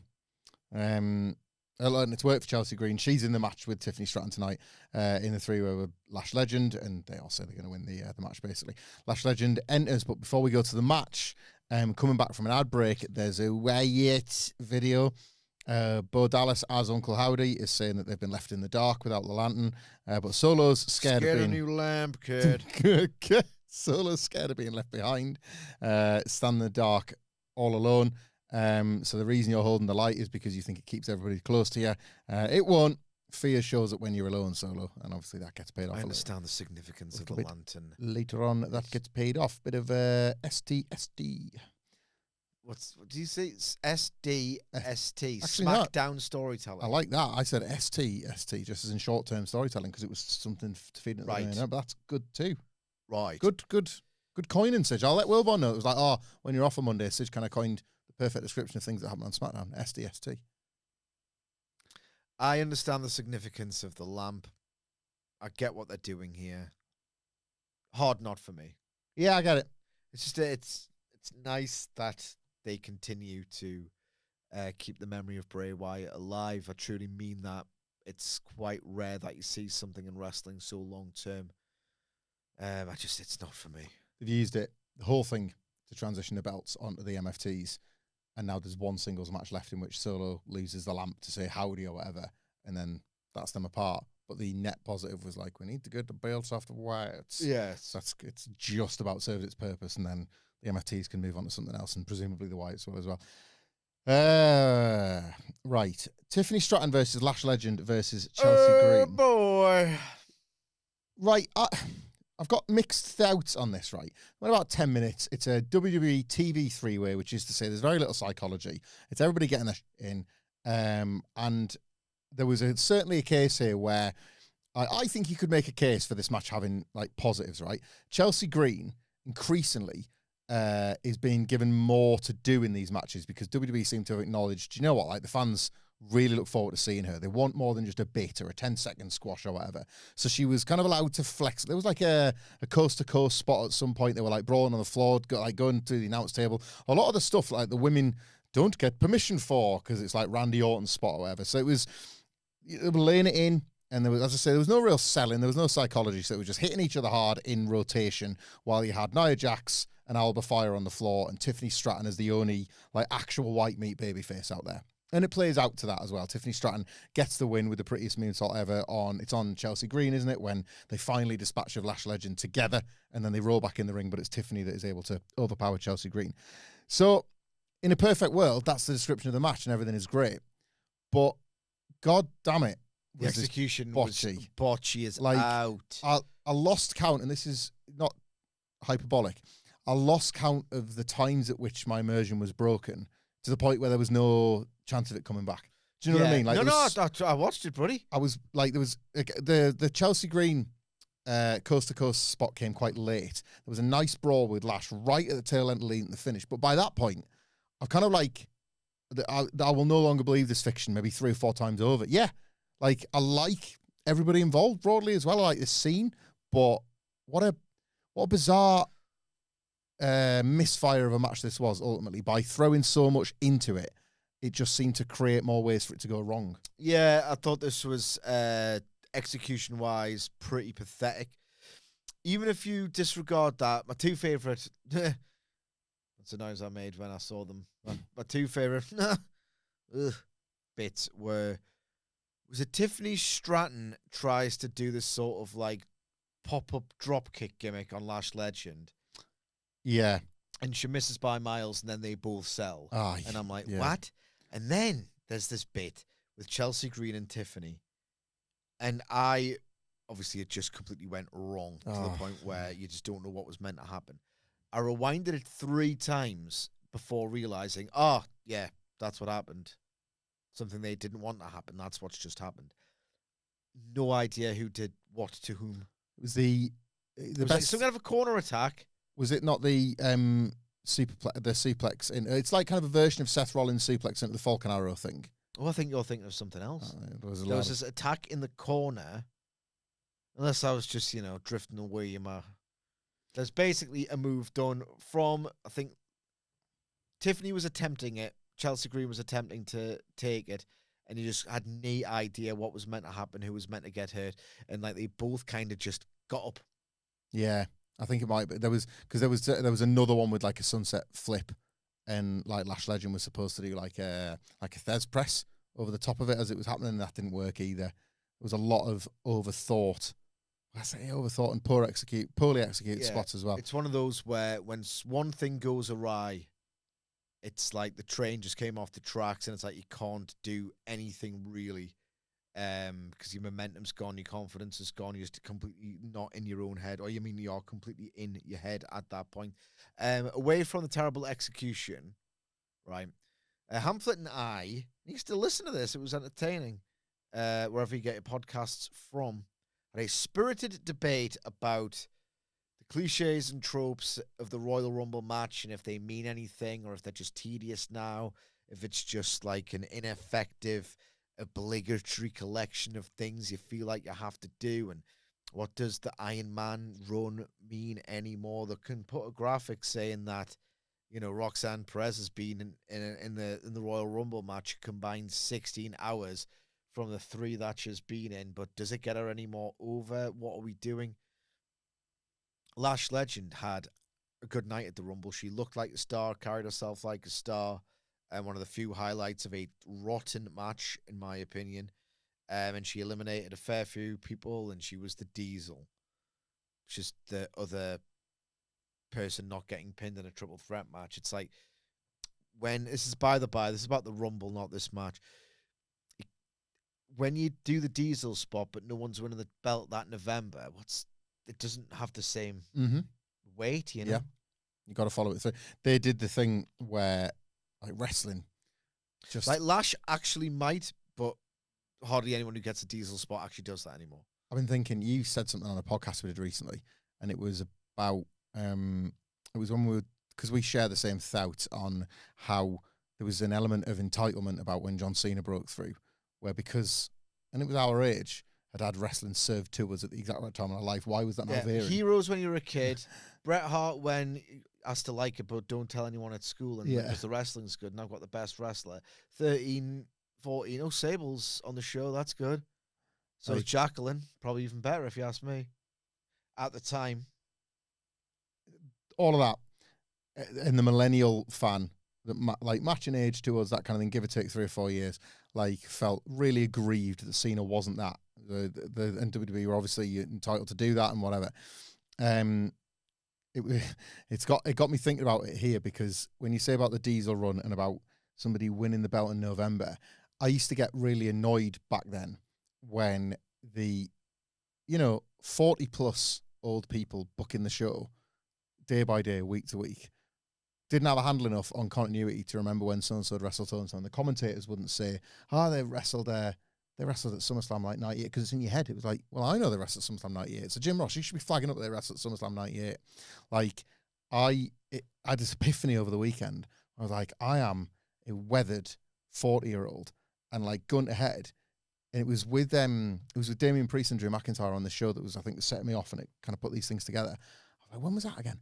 And it's worked for Chelsea Green. She's in the match with Tiffany Stratton tonight in the three-way with Lash Legend, and they all say they're going to win the match, basically. Lash Legend enters, but before we go to the match, coming back from an ad break, there's a Wyatt video. Bo Dallas as Uncle Howdy is saying that they've been left in the dark without the lantern, but Solo's scared of being... a new lamp, kid. Solo's scared of being left behind, stand in the dark all alone. So the reason you're holding the light is because you think it keeps everybody close to you. It won't. Fear shows up when you're alone, Solo, and obviously that gets paid off. I understand the significance of the lantern. Later on, that gets paid off. Bit of STSD. What do you say? SDST. SmackDown storytelling. I like that. I said STST, just as in short-term storytelling, because it was something to feed into the brain. But that's good too. Right. Good coining, Sidge. I'll let Wilborn know. It was like, when you're off on Monday, Sidge kind of coined the perfect description of things that happen on SmackDown. SDST. I understand the significance of the lamp. I get what they're doing here. Hard not for me. Yeah, I get it. It's just it's nice that they continue to keep the memory of Bray Wyatt alive. I truly mean that. It's quite rare that you see something in wrestling so long term. It's not for me. They've used it, the whole thing, to transition the belts onto the MFTs, and now there's one singles match left in which Solo loses the lamp to say howdy or whatever, and then that's them apart. But the net positive was like, we need to get the belts off the Wyatts. Yes. So it's just about served its purpose, and then the MFTs can move on to something else, and presumably the Wyatts will as well. Right. Tiffany Stratton versus Lash Legend versus Chelsea Green. Oh, boy. Right. I've got mixed thoughts on this, right? In about 10 minutes, it's a WWE TV three-way, which is to say there's very little psychology. It's everybody getting in. And there was certainly a case here where I think you could make a case for this match having, like, positives, right? Chelsea Green, increasingly, is being given more to do in these matches because WWE seem to have acknowledged, you know what, like, the fans really look forward to seeing her. They want more than just a bit or a 10-second squash or whatever. So she was kind of allowed to flex. There was like a coast-to-coast spot at some point. They were like brawling on the floor, going to the announce table. A lot of the stuff like the women don't get permission for because it's like Randy Orton's spot or whatever. So they were laying it in. And there was, as I say, there was no real selling. There was no psychology. So it was just hitting each other hard in rotation while you had Nia Jax and Alba Fire on the floor and Tiffany Stratton as the only like actual white meat babyface out there. And it plays out to that as well. Tiffany Stratton gets the win with the prettiest moonsault ever it's on Chelsea Green, isn't it? When they finally dispatch of Lash Legend together and then they roll back in the ring, but it's Tiffany that is able to overpower Chelsea Green. So in a perfect world, that's the description of the match and everything is great. But God damn it. The execution botchy. was botchy as like, out. I lost count, and this is not hyperbolic. I lost count of the times at which my immersion was broken to the point where there was no chance of it coming back. Do you know what I mean? Like, I watched it, buddy. I was like, there was the Chelsea Green coast to coast spot came quite late. There was a nice brawl with Lash right at the tail end, leading the finish. But by that point, I'm kind of like, I will no longer believe this fiction. Maybe 3 or 4 times over. Yeah, like I like everybody involved broadly as well. I like this scene, but what a bizarre misfire of a match this was ultimately. By throwing so much into it, it just seemed to create more ways for it to go wrong. Yeah, I thought this was execution-wise pretty pathetic. Even if you disregard that, my two favourite... That's the noise I made when I saw them. My two favourite bits was it Tiffany Stratton tries to do this sort of like pop-up dropkick gimmick on Lash Legend. Yeah. And she misses by miles, and then they both sell. And I'm like, yeah. What? And then there's this bit with Chelsea Green and Tiffany. And obviously it just completely went wrong to the point where you just don't know what was meant to happen. I rewinded it 3 times before realizing, yeah, that's what happened. Something they didn't want to happen. That's what's just happened. No idea who did what to whom. It was the best. Like some kind of a corner attack. Was it not the suplex? It's like kind of a version of Seth Rollins' suplex into the Falcon Arrow thing. Oh, I think you're thinking of something else. There was this attack in the corner. Unless I was just, drifting away in my There's basically a move done from, I think, Tiffany was attempting it, Chelsea Green was attempting to take it, and you just had no idea what was meant to happen, who was meant to get hurt, and like they both kind of just got up. Yeah, I think it might be. There was another one with like a sunset flip, and like Lash Legend was supposed to do like a Thez press over the top of it as it was happening, and that didn't work either. There was a lot of overthought. I say overthought and poorly executed spots as well. It's one of those where when one thing goes awry, it's like the train just came off the tracks, and it's like you can't do anything really, because your momentum's gone, your confidence is gone, you're just completely not in your own head, or you mean you're completely in your head at that point. Away from the terrible execution, right? Hamflett and I, you can still listen to this, it was entertaining, wherever you get your podcasts from, had a spirited debate about the cliches and tropes of the Royal Rumble match and if they mean anything or if they're just tedious now, if it's just like an ineffective, obligatory collection of things you feel like you have to do, and what does the Iron Man run mean anymore? They can put a graphic saying that, you know, Roxanne Perez has been in the Royal Rumble match combined 16 hours from the 3 that she's been in, but does it get her any more over? What are we doing? Lash Legend had a good night at the Rumble. She looked like a star, carried herself like a star, and one of the few highlights of a rotten match, in my opinion. And she eliminated a fair few people, and she was the Diesel, which is the other person not getting pinned in a triple threat match. It's like, when this is by the by, this is about the Rumble, not this match. When you do the Diesel spot, but no one's winning the belt that November, it doesn't have the same weight, you know? Yeah, you got to follow it through. They did the thing where, like, wrestling, just like Lash actually might, but hardly anyone who gets a Diesel spot actually does that anymore. I've been thinking, you said something on a podcast we did recently, and it was about, it was when because we share the same thought on how there was an element of entitlement about when John Cena broke through, where because, and it was our age, had wrestling served to us at the exact right time in our life. Why was that not veering? Heroes when you were a kid, Bret Hart when asked to like it, but don't tell anyone at school, and because the wrestling's good, and I've got the best wrestler. 13, 14, Sable's on the show, that's good. So is Jacqueline, probably even better if you ask me. At the time. All of that. And the millennial fan, like matching age to us, that kind of thing, give or take 3 or 4 years, like felt really aggrieved that Cena wasn't that. The WWE were obviously entitled to do that and whatever. It got me thinking about it here, because when you say about the Diesel run and about somebody winning the belt in November, I used to get really annoyed back then when the 40 plus old people booking the show day by day, week to week, didn't have a handle enough on continuity to remember when so-and-so had wrestled so-and-so. And the commentators wouldn't say, they wrestled at SummerSlam like 98, because it's in your head. It was like, well, I know they wrestled at SummerSlam 98. So Jim Ross, you should be flagging up that they wrestled at SummerSlam 98. Like, I had this epiphany over the weekend. I was like, I am a weathered 40-year-old, and like gun to head. And it was with Damian Priest and Drew McIntyre on the show that was, I think, setting me off, and it kind of put these things together. I was like, when was that again?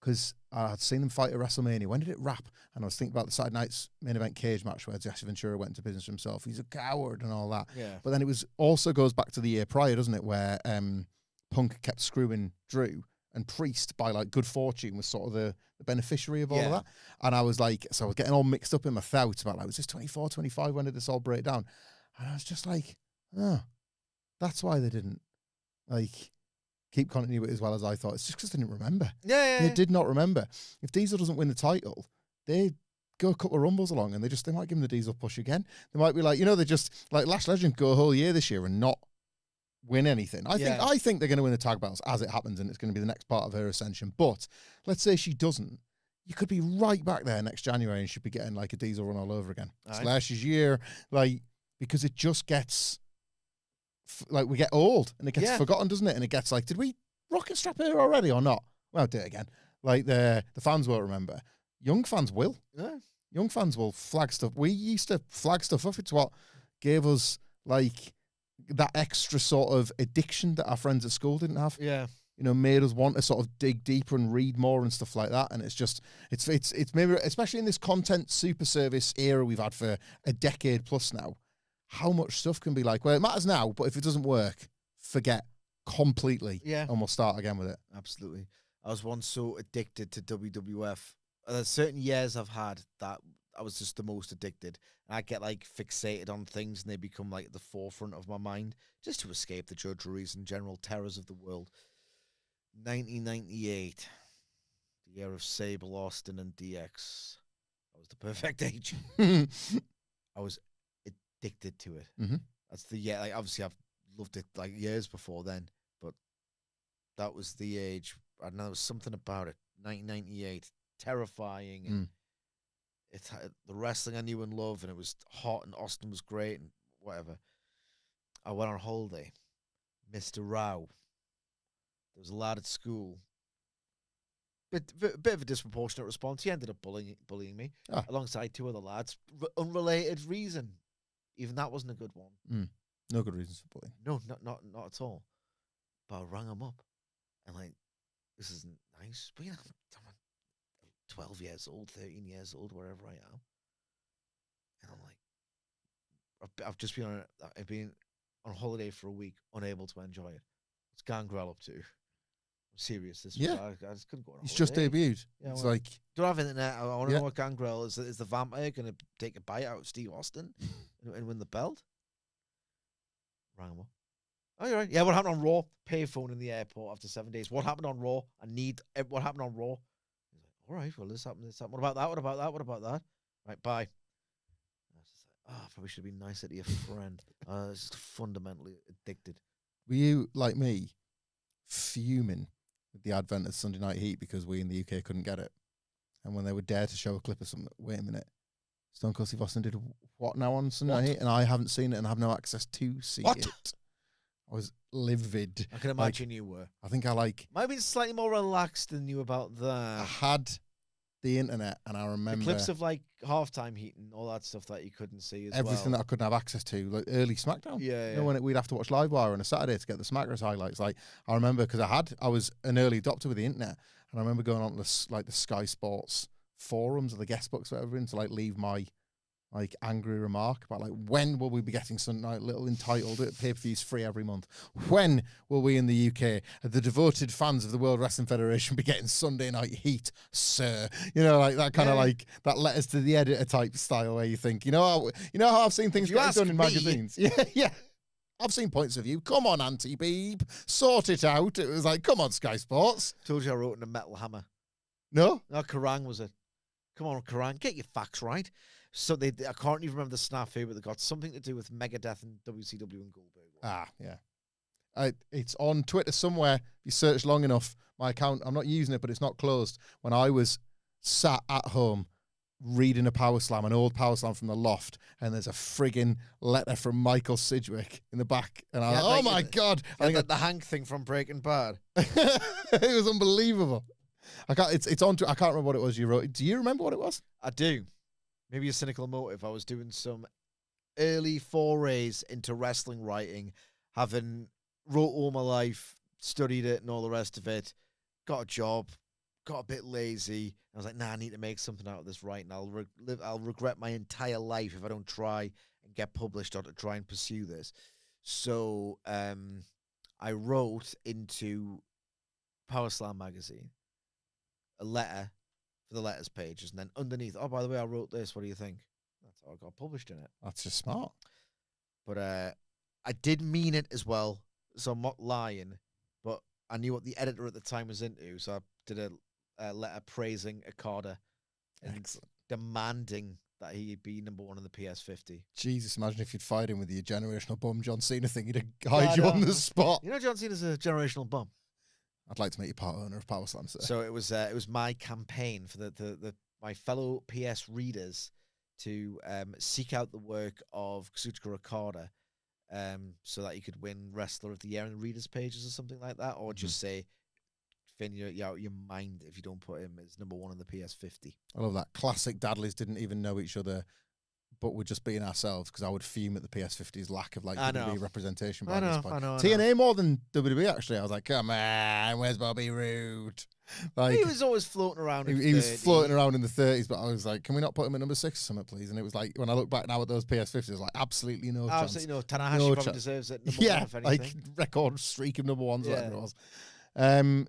Because I'd seen them fight at WrestleMania. When did it wrap? And I was thinking about the Saturday night's main event cage match where Jesse Ventura went into business for himself. He's a coward and all that. Yeah. But then it was also goes back to the year prior, doesn't it, where Punk kept screwing Drew, and Priest, by like good fortune, was sort of the beneficiary of all of that. And I was like, so I was getting all mixed up in my thoughts about, like, was this 24, 25? When did this all break down? And I was just like, that's why they didn't, like, keep continuity as well as I thought. It's just because they didn't remember. They did not remember. If Diesel doesn't win the title, they go a couple of Rumbles along, and they might give him the Diesel push again. They might be like, they just, like, Lash Legend go a whole year this year and not win anything. I think they're going to win the tag belts as it happens, and it's going to be the next part of her ascension. But let's say she doesn't. You could be right back there next January and she'd be getting like a Diesel run all over again. It's Lash's year, like, because it just gets, like, we get old and it gets forgotten, doesn't it? And it gets like, did we rocket strap her already or not? Well, do it again. Like, the fans won't remember. Young fans will. Yeah. Young fans will flag stuff. We used to flag stuff up. It's what gave us, like, that extra sort of addiction that our friends at school didn't have. Yeah. made us want to sort of dig deeper and read more and stuff like that. And it's maybe, especially in this content super service era we've had for a decade plus now, how much stuff can be like, well, it matters now, but if it doesn't work, forget completely. Yeah. And we'll start again with it. Absolutely. I was once so addicted to WWF. There's certain years I've had that I was just the most addicted. And I get like fixated on things and they become like at the forefront of my mind just to escape the drudgeries and general terrors of the world. 1998, the year of Sable, Austin, and DX. That was the perfect age. I was addicted to it. Mm-hmm. That's the year. Like, obviously, I've loved it like years before then, but that was the age. I don't know, there was something about it. 1998, terrifying. And it had the wrestling I knew and loved, and it was hot, and Austin was great, and whatever. I went on holiday. Mr. Rao. There was a lad at school. Bit of a disproportionate response. He ended up bullying me alongside two other lads. Unrelated reason. Even that wasn't a good one. No good reasons for bullying. No, not at all. But I rang him up, and like, this isn't nice. But I'm 12 years old, 13 years old, wherever I am, and I'm like, I've just been on holiday for a week, unable to enjoy it. What's Gangrel up to? I'm serious. I just couldn't go on. He's just debuted. Yeah, it's well, like, don't have internet. I want to know what Gangrel is. Is the vampire going to take a bite out of Steve Austin and win the belt? Rang him up. Oh, you're right. Yeah, what happened on Raw? Payphone in the airport after 7 days. What happened on Raw? What happened on Raw? He's like, all right, well, this happened. What about that? What about that? What about that? Right, bye. I was just like, I probably should have been nicer to your friend. I was just fundamentally addicted. Were you, like me, fuming with the advent of Sunday Night Heat because we in the UK couldn't get it? And when they would dare to show a clip of something, wait a minute, Stone Cold Steve Austin did what now on Sunday Night Heat? And I haven't seen it and have no access to see it. I was livid. I can imagine you were. I think I might have been slightly more relaxed than you about that. I had the internet, and I remember the clips of like halftime heat and all that stuff that you couldn't see as everything that I couldn't have access to, like early SmackDown. Yeah, when we'd have to watch Livewire on a Saturday to get the SmackDown highlights. Like, I remember because I was an early adopter with the internet, and I remember going on the Sky Sports forums or the guest books, whatever, to like leave my like angry remark about like, when will we be getting some like little entitled pay-per-views free every month? When will we in the UK, the devoted fans of the World Wrestling Federation, be getting Sunday Night Heat, sir? Like that kind of like that letters to the editor type style where you think, how I've seen things get done in magazines. Yeah. I've seen points of view. Come on, Auntie Beeb, sort it out. It was like, come on, Sky Sports. Told you I wrote in a Metal Hammer. No, Kerrang was it? Come on, Kerrang, get your facts right. So I can't even remember the snafu, but they got something to do with Megadeth and WCW and Goldberg. Yeah. It's on Twitter somewhere. If you search long enough, my account, I'm not using it, but it's not closed. When I was sat at home reading a Power Slam, an old Power Slam from the loft, and there's a friggin' letter from Michael Sidgwick in the back. And I was like, oh my God. I think the Hank thing from Breaking Bad. It was unbelievable. It's on. I can't remember what it was you wrote. Do you remember what it was? I do. Maybe a cynical motive. I was doing some early forays into wrestling writing, having wrote all my life, studied it and all the rest of it, got a job, got a bit lazy. I was like, I need to make something out of this right, and I'll regret my entire life if I don't try and get published or to try and pursue this. So I wrote into Power Slam magazine a letter for the letters pages, and then underneath, oh, by the way, I wrote this. What do you think? That's how I got published in it. That's just smart. But I did mean it as well, so I'm not lying. But I knew what the editor at the time was into, so I did a letter praising Okada and demanding that he be number one in the PS50. Jesus, imagine if you'd fired him with your generational bum John Cena thing. He'd hide you on the spot. John Cena's a generational bum. I'd like to make you part owner of Power Slam, sir. So it was my campaign for my fellow PS readers to seek out the work of Kazuchika Okada, so that he could win Wrestler of the Year in the readers' pages or something like that, or just say, Finn, you're out of your mind if you don't put him as number one in the PS50. I love that. Classic Dadleys didn't even know each other but we're just being ourselves because I would fume at the PS50's lack of like I WWE know. representation by I this know, point. I know. TNA more than WWE actually. I was like, come on, where's Bobby Roode? Like He was always floating around. he was floating around in the 30s, but I was like, can we not put him at number 6 or something, please? And it was like, when I look back now at those PS50s, it was like, absolutely no chance. Absolutely no. Tanahashi No probably chance. deserves it. Number Yeah, one, if anything. like record streak of number ones, Yeah. whatever it was.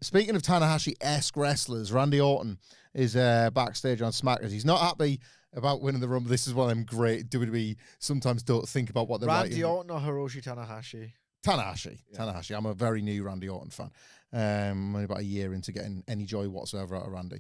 Speaking of Tanahashi-esque wrestlers, Randy Orton is backstage on SmackDown. He's not happy about winning the Rumble. This is one of them great WWE sometimes don't think about what they're Randy writing. Orton or Hiroshi Tanahashi? Tanahashi. I'm a very new Randy Orton fan. I'm only about a year into getting any joy whatsoever out of Randy.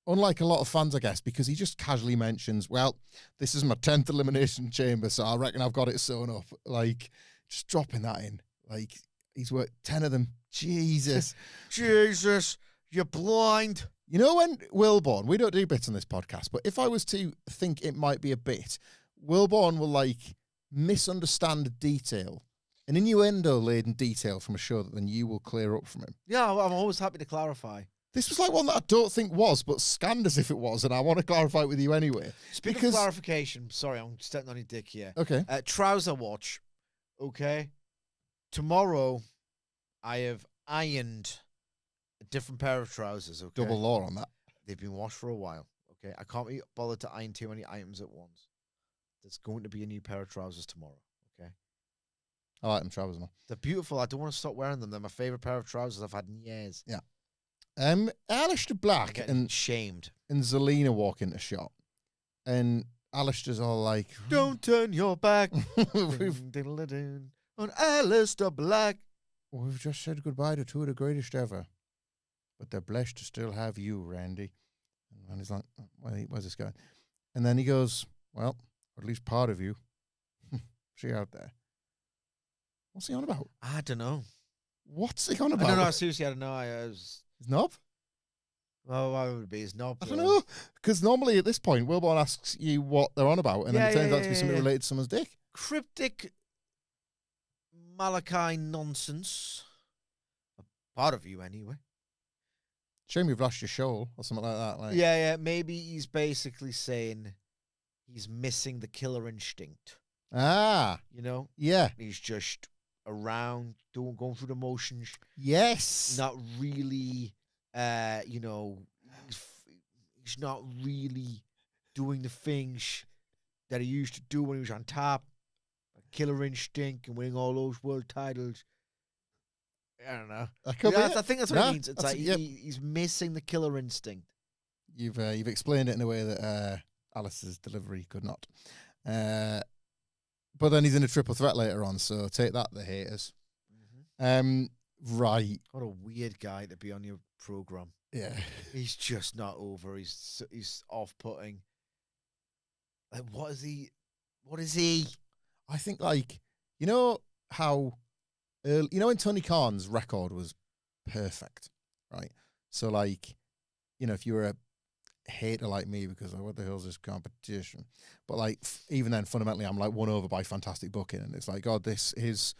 Unlike a lot of fans, I guess, because he just casually mentions, well, this is my 10th Elimination Chamber, so I reckon I've got it sewn up. Like, just dropping that in. Like, he's worked 10 of them. Jesus. Jesus, you're blind. You know when Wilborn, we don't do bits on this podcast, but if I was to think it might be a bit, Wilborn will, like, misunderstand a detail, an innuendo-laden detail from a show that then you will clear up from him. Yeah, I'm always happy to clarify. This was like one that I don't think was, but scanned as if it was, and I want to clarify it with you anyway. Speaking of clarification, sorry, I'm stepping on your dick here. Okay. Trouser watch, okay? Tomorrow, I have ironed a different pair of trousers, okay? Double law on that. They've been washed for a while, okay? I can't be bothered to iron too many items at once. There's going to be a new pair of trousers tomorrow, okay? I like them trousers now. They're beautiful. I don't want to stop wearing them. They're my favourite pair of trousers I've had in years. Yeah. Aleister Black and shamed. And Zelina walk into shot, and Aleister's all like, "Don't turn your back we've on Aleister Black. just said goodbye to two of the greatest ever, but they're blessed to still have you, Randy." And he's like, "Where's this going?" And then he goes, "Well, at least part of you. See you out there." What's he on about? I don't know. What's he on about? No, seriously, I don't know. His knob? Well, why would it be his knob? I don't know. Because normally at this point, Wilborn asks you what they're on about, and then it turns out to be something related to someone's dick. Cryptic Malachi nonsense. A part of you, anyway. Shame you've lost your shoal, or something like that. Like. Yeah. Maybe he's basically saying he's missing the killer instinct. Ah. You know? Yeah. He's just around, going through the motions. Yes. Not really, he's not really doing the things that he used to do when he was on top. Killer instinct and winning all those world titles. I don't know. I think that's what it means. It's like he's missing the killer instinct. You've explained it in a way that Alice's delivery could not. But then he's in a triple threat later on, so take that, the haters. Mm-hmm. Right. What a weird guy to be on your program. Yeah. He's just not over. He's off-putting. Like, what is he? I think, like, you know how, when Tony Khan's record was perfect, right? So, like, if you were a hater like me because what the hell's this competition? But, like, even then, fundamentally, I'm, like, won over by fantastic booking. And it's like, God, this is...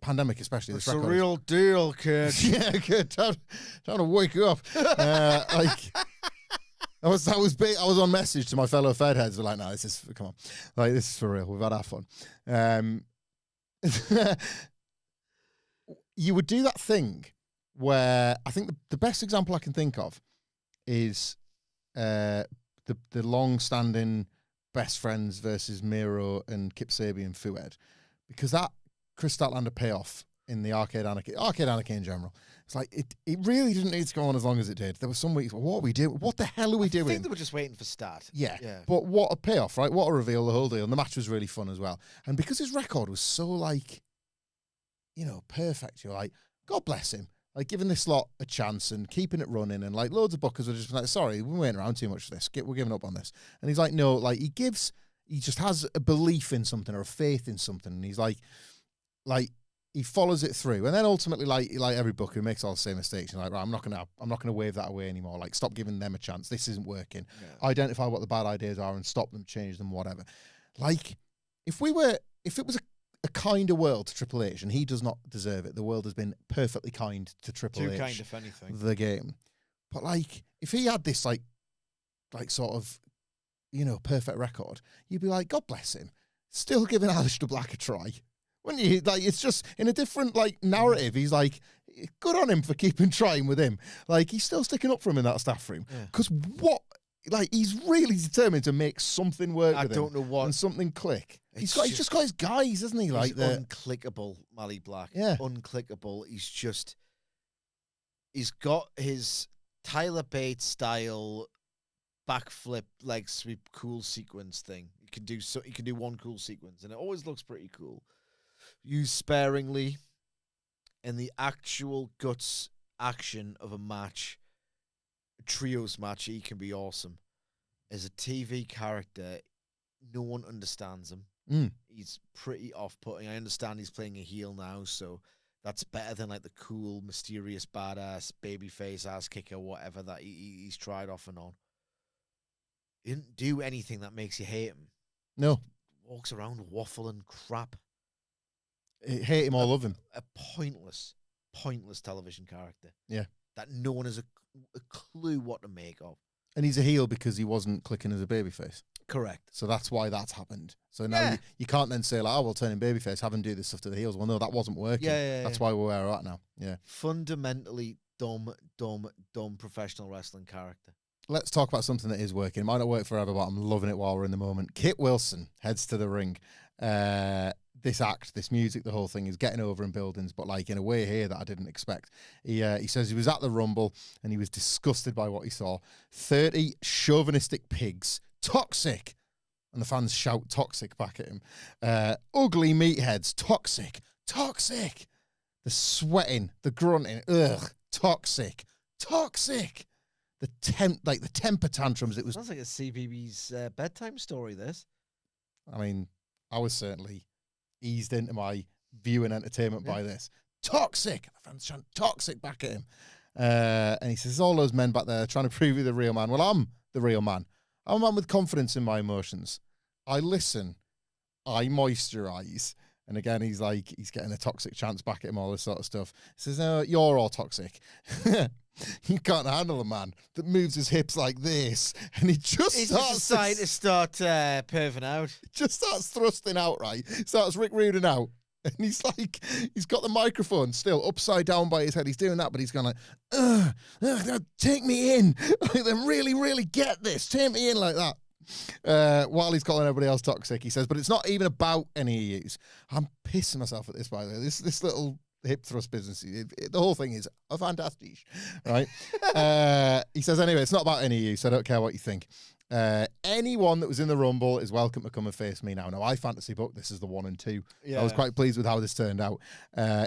pandemic, especially. It's a real deal, kid. Yeah, kid. Time to wake up. Like... I was on message to my fellow Fedheads. They're like, no, come on. Like, this is for real. We've had our fun. You would do that thing where I think the best example I can think of is the long-standing best friends versus Miro and Kip Sabian Fuad, because that Chris Statlander payoff in the Arcade Anarchy in general. It's like, it really didn't need to go on as long as it did. There were some weeks, what are we doing? What the hell are we doing? I think they were just waiting for start. Yeah. But what a payoff, right? What a reveal, the whole deal. And the match was really fun as well. And because his record was so, like, perfect, you're like, God bless him. Like, giving this lot a chance and keeping it running. And, like, loads of bookers were just like, sorry, we're waiting around too much for this. We're giving up on this. And he's like, no, like, he just has a belief in something or a faith in something. And he's like, he follows it through, and then ultimately, like every booker, who makes all the same mistakes. You're like, right, I'm not gonna wave that away anymore. Like, stop giving them a chance. This isn't working. Yeah. Identify what the bad ideas are and stop them, change them, whatever. Like, if it was a kinder world to Triple H, and he does not deserve it. The world has been perfectly kind to Triple H. Too kind, if anything. The game, but like, if he had this like sort of perfect record, you'd be like, God bless him, still giving Aleister Black a try. Wouldn't you? Like, it's just in a different narrative. He's like, good on him for keeping trying with him. Like, he's still sticking up for him in that staff room. Because he's really determined to make something work with him. I don't know what. And something click. He's just got his guys, hasn't he? He's like unclickable, Mally Black. Yeah. Unclickable. He's got his Tyler Bates style backflip leg sweep cool sequence thing. He can do one cool sequence, and it always looks pretty cool. Used sparingly in the actual guts action of a match, a trios match, he can be awesome. As a TV character, no one understands him. He's pretty off-putting. I understand he's playing a heel now, so that's better than like the cool, mysterious, badass, babyface, ass kicker, whatever that he's tried off and on. He didn't do anything that makes you hate him. No. Walks around waffling crap. Hate him or love him. A pointless television character. Yeah. That no one has a clue what to make of. And he's a heel because he wasn't clicking as a babyface. Correct. So that's why that's happened. So now you can't then say, like, we'll turn him babyface, have him do this stuff to the heels. Well, no, that wasn't working. That's why we're where we're at now. Yeah. Fundamentally dumb professional wrestling character. Let's talk about something that is working. It might not work forever, but I'm loving it while we're in the moment. Kit Wilson heads to the ring. This act, this music, the whole thing is getting over in buildings, but like in a way here that I didn't expect. He says he was at the Rumble and he was disgusted by what he saw. 30 chauvinistic pigs, toxic. And the fans shout toxic back at him. Ugly meatheads, toxic. The sweating, the grunting, toxic. The temper tantrums. It was sounds like a CBB's bedtime story. This, I mean, I was certainly eased into my viewing entertainment by this. Toxic. The fans chant toxic back at him. And he says, all those men back there trying to prove you're the real man. Well, I'm the real man. I'm a man with confidence in my emotions. I listen. I moisturize. And again, he's getting the toxic chants back at him, all this sort of stuff. He says, no, you're all toxic. You can't handle a man that moves his hips like this. And he just decided to start perving out. Just starts thrusting out, right? Starts Rick Rudin out. And he's got the microphone still upside down by his head. He's doing that, but he's going like, take me in. Like, then really, really get this. Take me in like that. While he's calling everybody else toxic, he says, but it's not even about any of yous. I'm pissing myself at this, by the way. This little hip thrust business, the whole thing is a fantastic, right? He says, anyway, it's not about any of you, so I don't care what you think. Anyone that was in the Rumble is welcome to come and face me now. Now, I fantasy booked this is the 1 and 2. Yeah. I was quite pleased with how this turned out.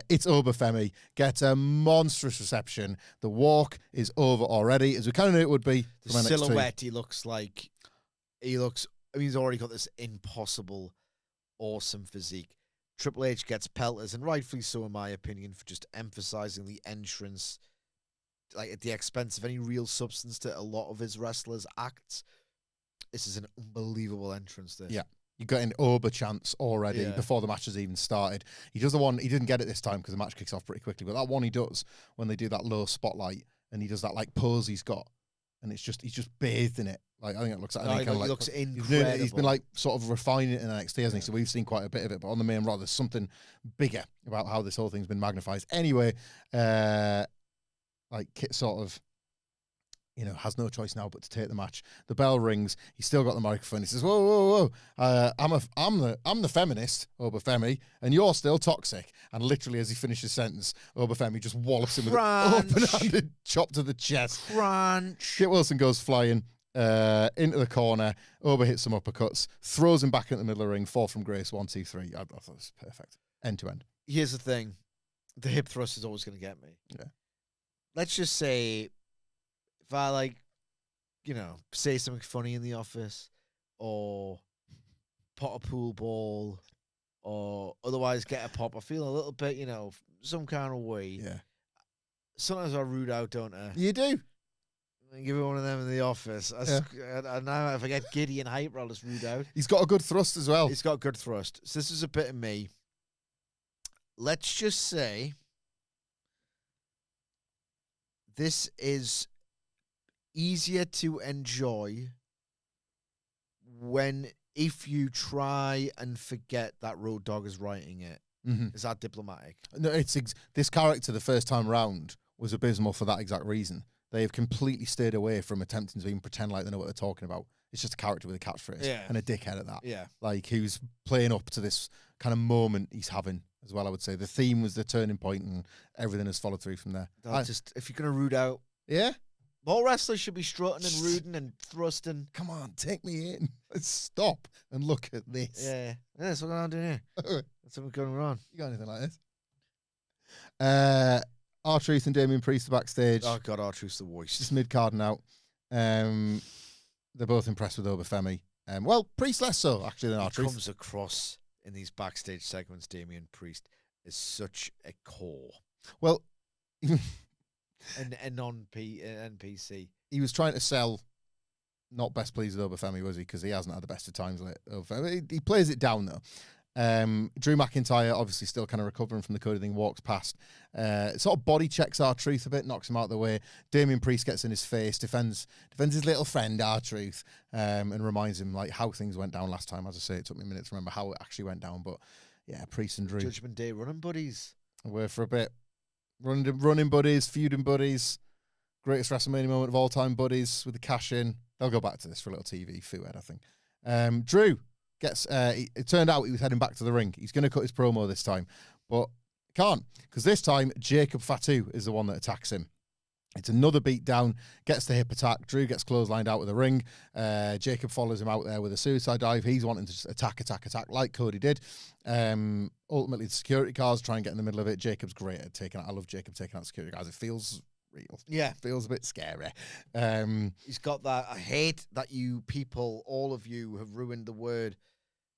It's Obafemi gets a monstrous reception. The walk is over already, as we kind of knew it would be. The silhouette, he looks, I mean, he's already got this impossible, awesome physique. Triple H gets pelters, and rightfully so, in my opinion, for just emphasizing the entrance, like at the expense of any real substance to a lot of his wrestlers' acts. This is an unbelievable entrance. This, yeah, you got an Oba chance already before the match has even started. He does the one. He didn't get it this time because the match kicks off pretty quickly. But that one he does when they do that low spotlight, and he does that like pose he's got, and he's just bathed in it. Like, I think it looks like he looks incredible. He's been like sort of refining it in NXT, hasn't he? So we've seen quite a bit of it, but on the main rod, there's something bigger about how this whole thing's been magnified. Anyway, like Kit sort of, has no choice now but to take the match. The bell rings. He's still got the microphone. He says, "Whoa! I'm the feminist, Obafemi, and you're still toxic." And literally, as he finishes his sentence, Obafemi just wallops him with an open-handed chop to the chest. Crunch. Kit Wilson goes flying into the corner. Oba hits some uppercuts, throws him back into the middle of the ring. 4 from Grace. 1, 2, 3. I thought it was perfect, end to end. Here's the thing: the hip thrust is always going to get me. Yeah. Let's just say, if I say something funny in the office, or pot a pool ball, or otherwise get a pop, I feel a little bit, some kind of way. Yeah. Sometimes I rude out, don't I? You do. I give it one of them in the office. I now, if I get giddy and hyper, I'll just rude out. He's got a good thrust as well. He's got good thrust. So this is a bit of me. Let's just say this is easier to enjoy if you try and forget that Road Dogg is writing it, is that diplomatic? No, this character the first time round was abysmal for that exact reason. They have completely stayed away from attempting to even pretend like they know what they're talking about. It's just a character with a catchphrase and a dickhead at that. Yeah. Like, who's playing up to this kind of moment he's having as well, I would say. The theme was the turning point and everything has followed through from there. If you're going to root out. Yeah. All wrestlers should be strutting and rooting and thrusting. Come on, take me in. Let's stop and look at this. Yeah. That's what I'm doing here. That's what's going on. You got anything like this? R-Truth and Damien Priest are backstage. Oh, God, R-Truth's the worst. Just mid-carding out. They're both impressed with Obafemi. Well, Priest less so, actually, than R-Truth. Comes across in these backstage segments, Damien Priest is such a core. Well... a NPC. He was trying to sell not best pleased with Obafemi, was he? Because he hasn't had the best of times lately. He plays it down, though. Drew McIntyre, obviously still kind of recovering from the Cody thing, walks past, sort of body checks R-Truth a bit, knocks him out of the way. Damien Priest gets in his face, defends his little friend R-Truth, and reminds him like how things went down last time. As I say, it took me a minute to remember how it actually went down, but yeah, Priest and Drew. Judgment Day running buddies. Were for a bit. Running buddies, feuding buddies, greatest WrestleMania moment of all time buddies with the cash in. They'll go back to this for a little TV foohead, I think. Drew gets, it turned out he was heading back to the ring. He's going to cut his promo this time, but can't, because this time Jacob Fatu is the one that attacks him. It's another beat down, gets the hip attack. Drew gets clotheslined out of the ring. Jacob follows him out there with a suicide dive. He's wanting to just attack like Cody did. Ultimately, the security guards try and get in the middle of it. Jacob's great at taking out. I love Jacob taking out security guards. It feels real. Yeah. It feels a bit scary. He's got that. I hate that you people, all of you, have ruined the word.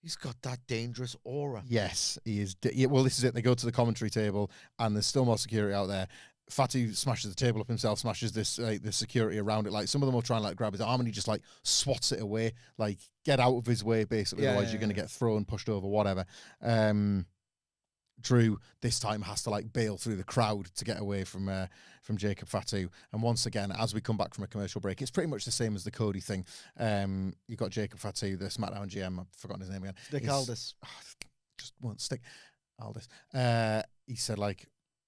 He's got that dangerous aura. Yes, he is. Well, this is it. They go to the commentary table, and there's still more security out there. Fatu smashes the table up himself, smashes this the security around it. Like, some of them will try and like grab his arm, and he just like swats it away. Like, get out of his way, basically. Otherwise, you're going to get thrown, pushed over, whatever. Drew this time has to like bail through the crowd to get away from Jacob Fatu. And once again, as we come back from a commercial break, it's pretty much the same as the Cody thing. You've got Jacob Fatu, the SmackDown GM. I've forgotten his name again. Stick Aldis. Just won't stick Aldis. He said like,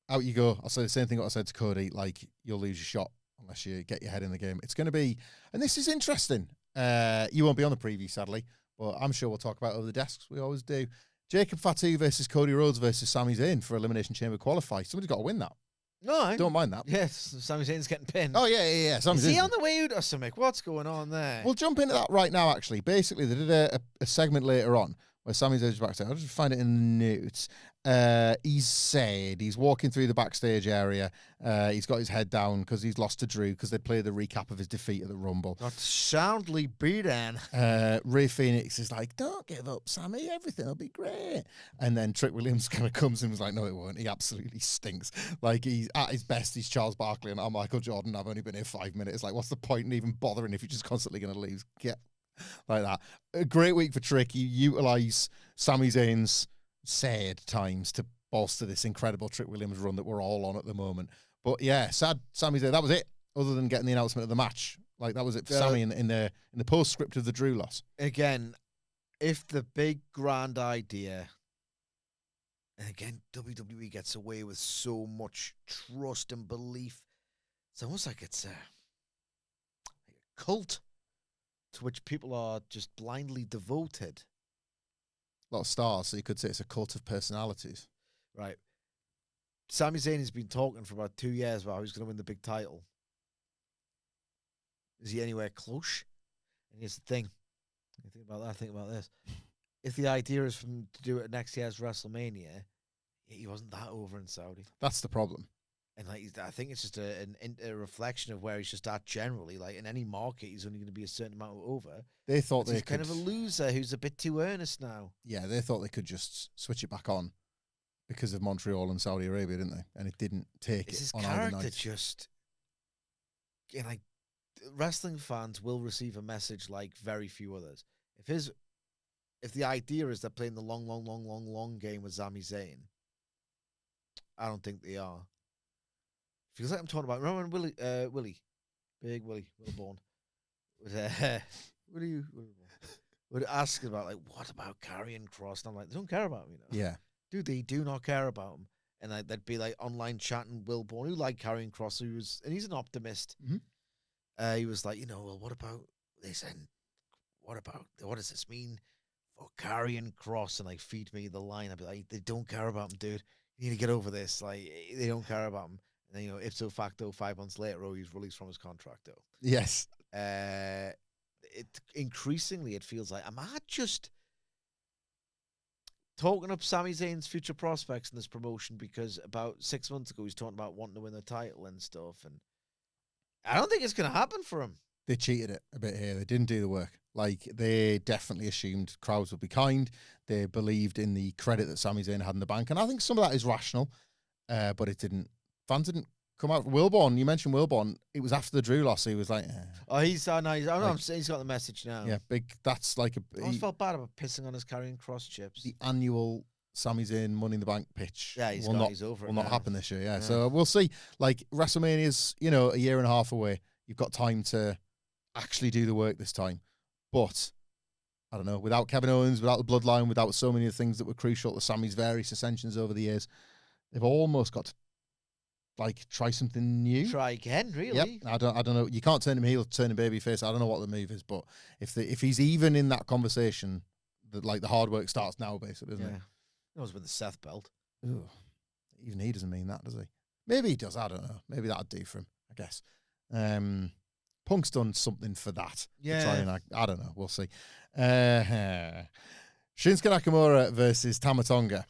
out you go. I'll say the same thing what I said to Cody, like, you'll lose your shot unless you get your head in the game. It's going to be, and this is interesting. You won't be on the preview, sadly, but I'm sure we'll talk about it over the desks. We always do. Jacob Fatu versus Cody Rhodes versus Sami Zayn for Elimination Chamber qualify. Somebody's got to win that. No. Don't mind that. Yes, Sami Zayn's getting pinned. Oh, yeah. Is he on the way out or something? What's going on there? We'll jump into that right now, actually. Basically, they did a segment later on where Sami Zayn's backstage. I'll just find it in the notes. He's said he's walking through the backstage area. He's got his head down because he's lost to Drew because they play the recap of his defeat at the Rumble. Got soundly beaten. Ray Phoenix is like, don't give up, Sammy. Everything will be great. And then Trick Williams kind of comes and was like, no, it won't. He absolutely stinks. Like, he's at his best. He's Charles Barkley and I'm Michael Jordan. I've only been here 5 minutes. Like, what's the point in even bothering if you're just constantly going to lose? Get like that. A great week for Trick. You utilize Sami Zayn's sad times to bolster this incredible Trick Williams run that we're all on at the moment. But yeah, sad Sami Zayn. That was it. Other than getting the announcement of the match, like that was it for Sami in the postscript of the Drew loss. Again, if the big grand idea, and again, WWE gets away with so much trust and belief. It's almost like it's a cult to which people are just blindly devoted. A lot of stars, so you could say it's a cult of personalities. Right. Sami Zayn has been talking for about 2 years about how he's going to win the big title. Is he anywhere close? And here's the thing. You think about that, think about this. If the idea is for him to do it at next year's WrestleMania, he wasn't that over in Saudi. That's the problem. And like, I think it's just a reflection of where he's just at generally. Like, in any market, he's only going to be a certain amount over. They thought he's kind of a loser who's a bit too earnest now. Yeah, they thought they could just switch it back on because of Montreal and Saudi Arabia, didn't they? And it didn't take his on character just, like, wrestling fans will receive a message like very few others. If the idea is they're playing the long game with Sami Zayn, I don't think they are. Feels like I'm talking about. Remember when Willie, Big Willie, Wilborn, was Willie? would ask about, like, what about Karrion Kross? And I'm like, they don't care about him, Yeah. Dude, they do not care about him. And they'd be like online chatting Will Bourne, who liked Karrion Kross, and he's an optimist. Mhm. He was like, well, what about this? And what does this mean for Karrion Kross? And like, feed me the line. I'd be like, they don't care about him, dude. You need to get over this. Like, they don't care about him. And then, ipso facto, 5 months later, he's released from his contract, though. Yes. Increasingly, it feels like, am I just talking up Sami Zayn's future prospects in this promotion because about 6 months ago he's talking about wanting to win the title and stuff, and I don't think it's going to happen for him. They cheated it a bit here. They didn't do the work. Like, they definitely assumed crowds would be kind. They believed in the credit that Sami Zayn had in the bank, and I think some of that is rational, but it didn't. Fans didn't come out. Wilborn, you mentioned Wilborn. It was after the Drew loss. He was like, oh, he's nice. I'm saying he's got the message now. Yeah, big. That's like I always felt bad about pissing on his Karrion Kross chips. The annual Sami Zayn Money in the Bank pitch. Yeah, he's over. Will not happen this year. Yeah, so we'll see. Like, WrestleMania's, a year and a half away. You've got time to actually do the work this time. But I don't know. Without Kevin Owens, without the bloodline, without so many of the things that were crucial to Sami's various ascensions over the years, they've almost got to try something new. Try again, really. Yep. I don't know. You can't turn him heel, turn him babyface. I don't know what the move is, but if he's even in that conversation, the hard work starts now, basically, doesn't it? That was with the Seth belt. Ugh. Even he doesn't mean that, does he? Maybe he does. I don't know. Maybe that'd do for him, I guess. Punk's done something for that. Yeah. I don't know. We'll see. Shinsuke Nakamura versus Tama Tonga.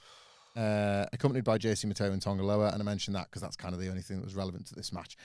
Accompanied by JC Mateo and Tonga Loa, and I mentioned that because that's kind of the only thing that was relevant to this match.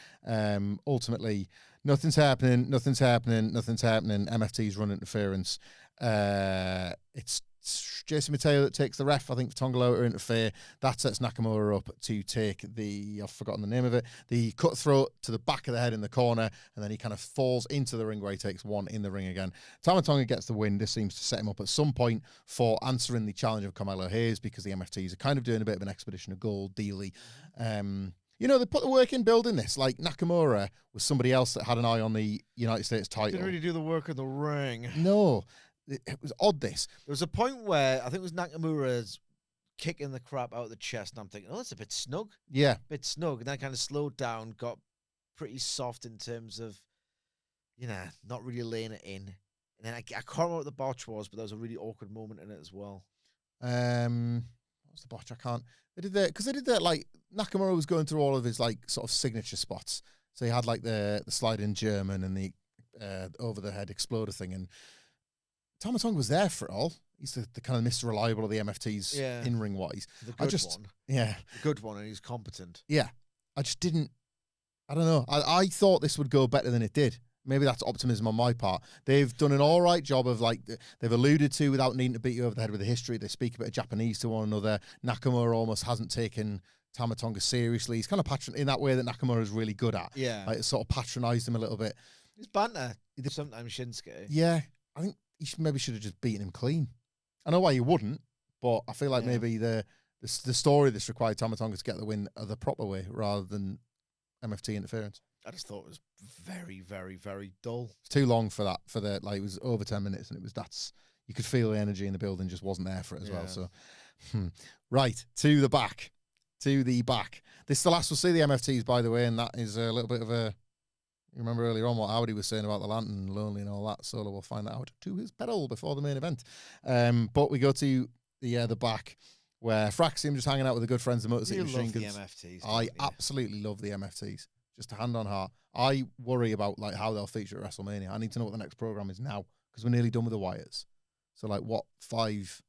Ultimately, nothing's happening. MFT's run interference. It's JC Mateo that takes the ref, I think, for Tonga Loa to interfere. That sets Nakamura up to take I've forgotten the name of it, the cutthroat to the back of the head in the corner, and then he kind of falls into the ring where he takes one in the ring again. Tama Tonga gets the win. This seems to set him up at some point for answering the challenge of Carmelo Hayes, because the MFTs are kind of doing a bit of an Expedition of Gold dealy. They put the work in building this. Like, Nakamura was somebody else that had an eye on the United States title. Didn't really do the work in the ring. No. It was odd, this. There was a point where I think it was Nakamura's kicking the crap out of the chest, and I'm thinking, it's a bit snug. Yeah. A bit snug. And then kind of slowed down, got pretty soft in terms of, not really laying it in. And then I can't remember what the botch was, but there was a really awkward moment in it as well. What was the botch? I can't. They did that, Nakamura was going through all of his, sort of signature spots. So he had, the slide in German and the over-the-head exploder thing, and Tama Tonga was there for it all. He's the kind of Mr. Reliable of the MFTs in-ring wise. The good one. Yeah. The good one, and he's competent. Yeah. I just didn't, I don't know. I thought this would go better than it did. Maybe that's optimism on my part. They've done an all right job of, they've alluded to, without needing to beat you over the head with the history, they speak a bit of Japanese to one another. Nakamura almost hasn't taken Tama Tonga seriously. He's kind of in that way that Nakamura is really good at. Yeah. It sort of patronised him a little bit. It's banter. Sometimes Shinsuke. Yeah. I think maybe should have just beaten him clean. I know why you wouldn't, but I feel like maybe the story that's required Tama Tonga to get the win the proper way rather than MFT interference. I just thought it was very, very, very dull. It's too long for that. It was over 10 minutes, and you could feel the energy in the building just wasn't there for it as well. So, right, to the back. This is the last we'll see the MFTs, by the way, and that is a little bit of a. You remember earlier on what Howdy was saying about the lantern, lonely and all that. Solo will find that out to his peril before the main event. But we go to the back, where Fraxium just hanging out with the good friends, the Motor City Machine Guns. The MFTs. I absolutely love the MFTs. Just a hand on heart. I worry about how they'll feature at WrestleMania. I need to know what the next program is now, because we're nearly done with the Wyatts. So what 5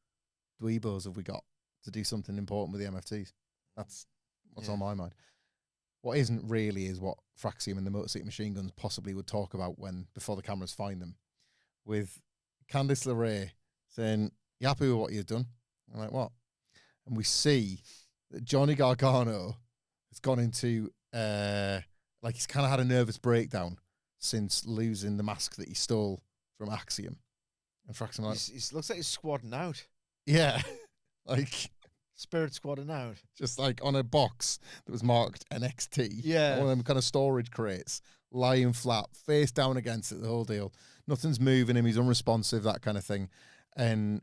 dweebos have we got to do something important with the MFTs? That's what's on my mind. What isn't really is what Fraxium and the Motor City Machine Guns possibly would talk about before the cameras find them, with Candice LeRae saying, "You happy with what you've done?" I'm like, "What?" And we see that Johnny Gargano has gone into he's kind of had a nervous breakdown since losing the mask that he stole from Axiom. And Fraxium he looks like he's squatting out. Yeah, Spirit squatting out. Just on a box that was marked NXT. Yeah. One of them kind of storage crates. lying flat, face down against it, the whole deal. Nothing's moving him. He's unresponsive, that kind of thing. And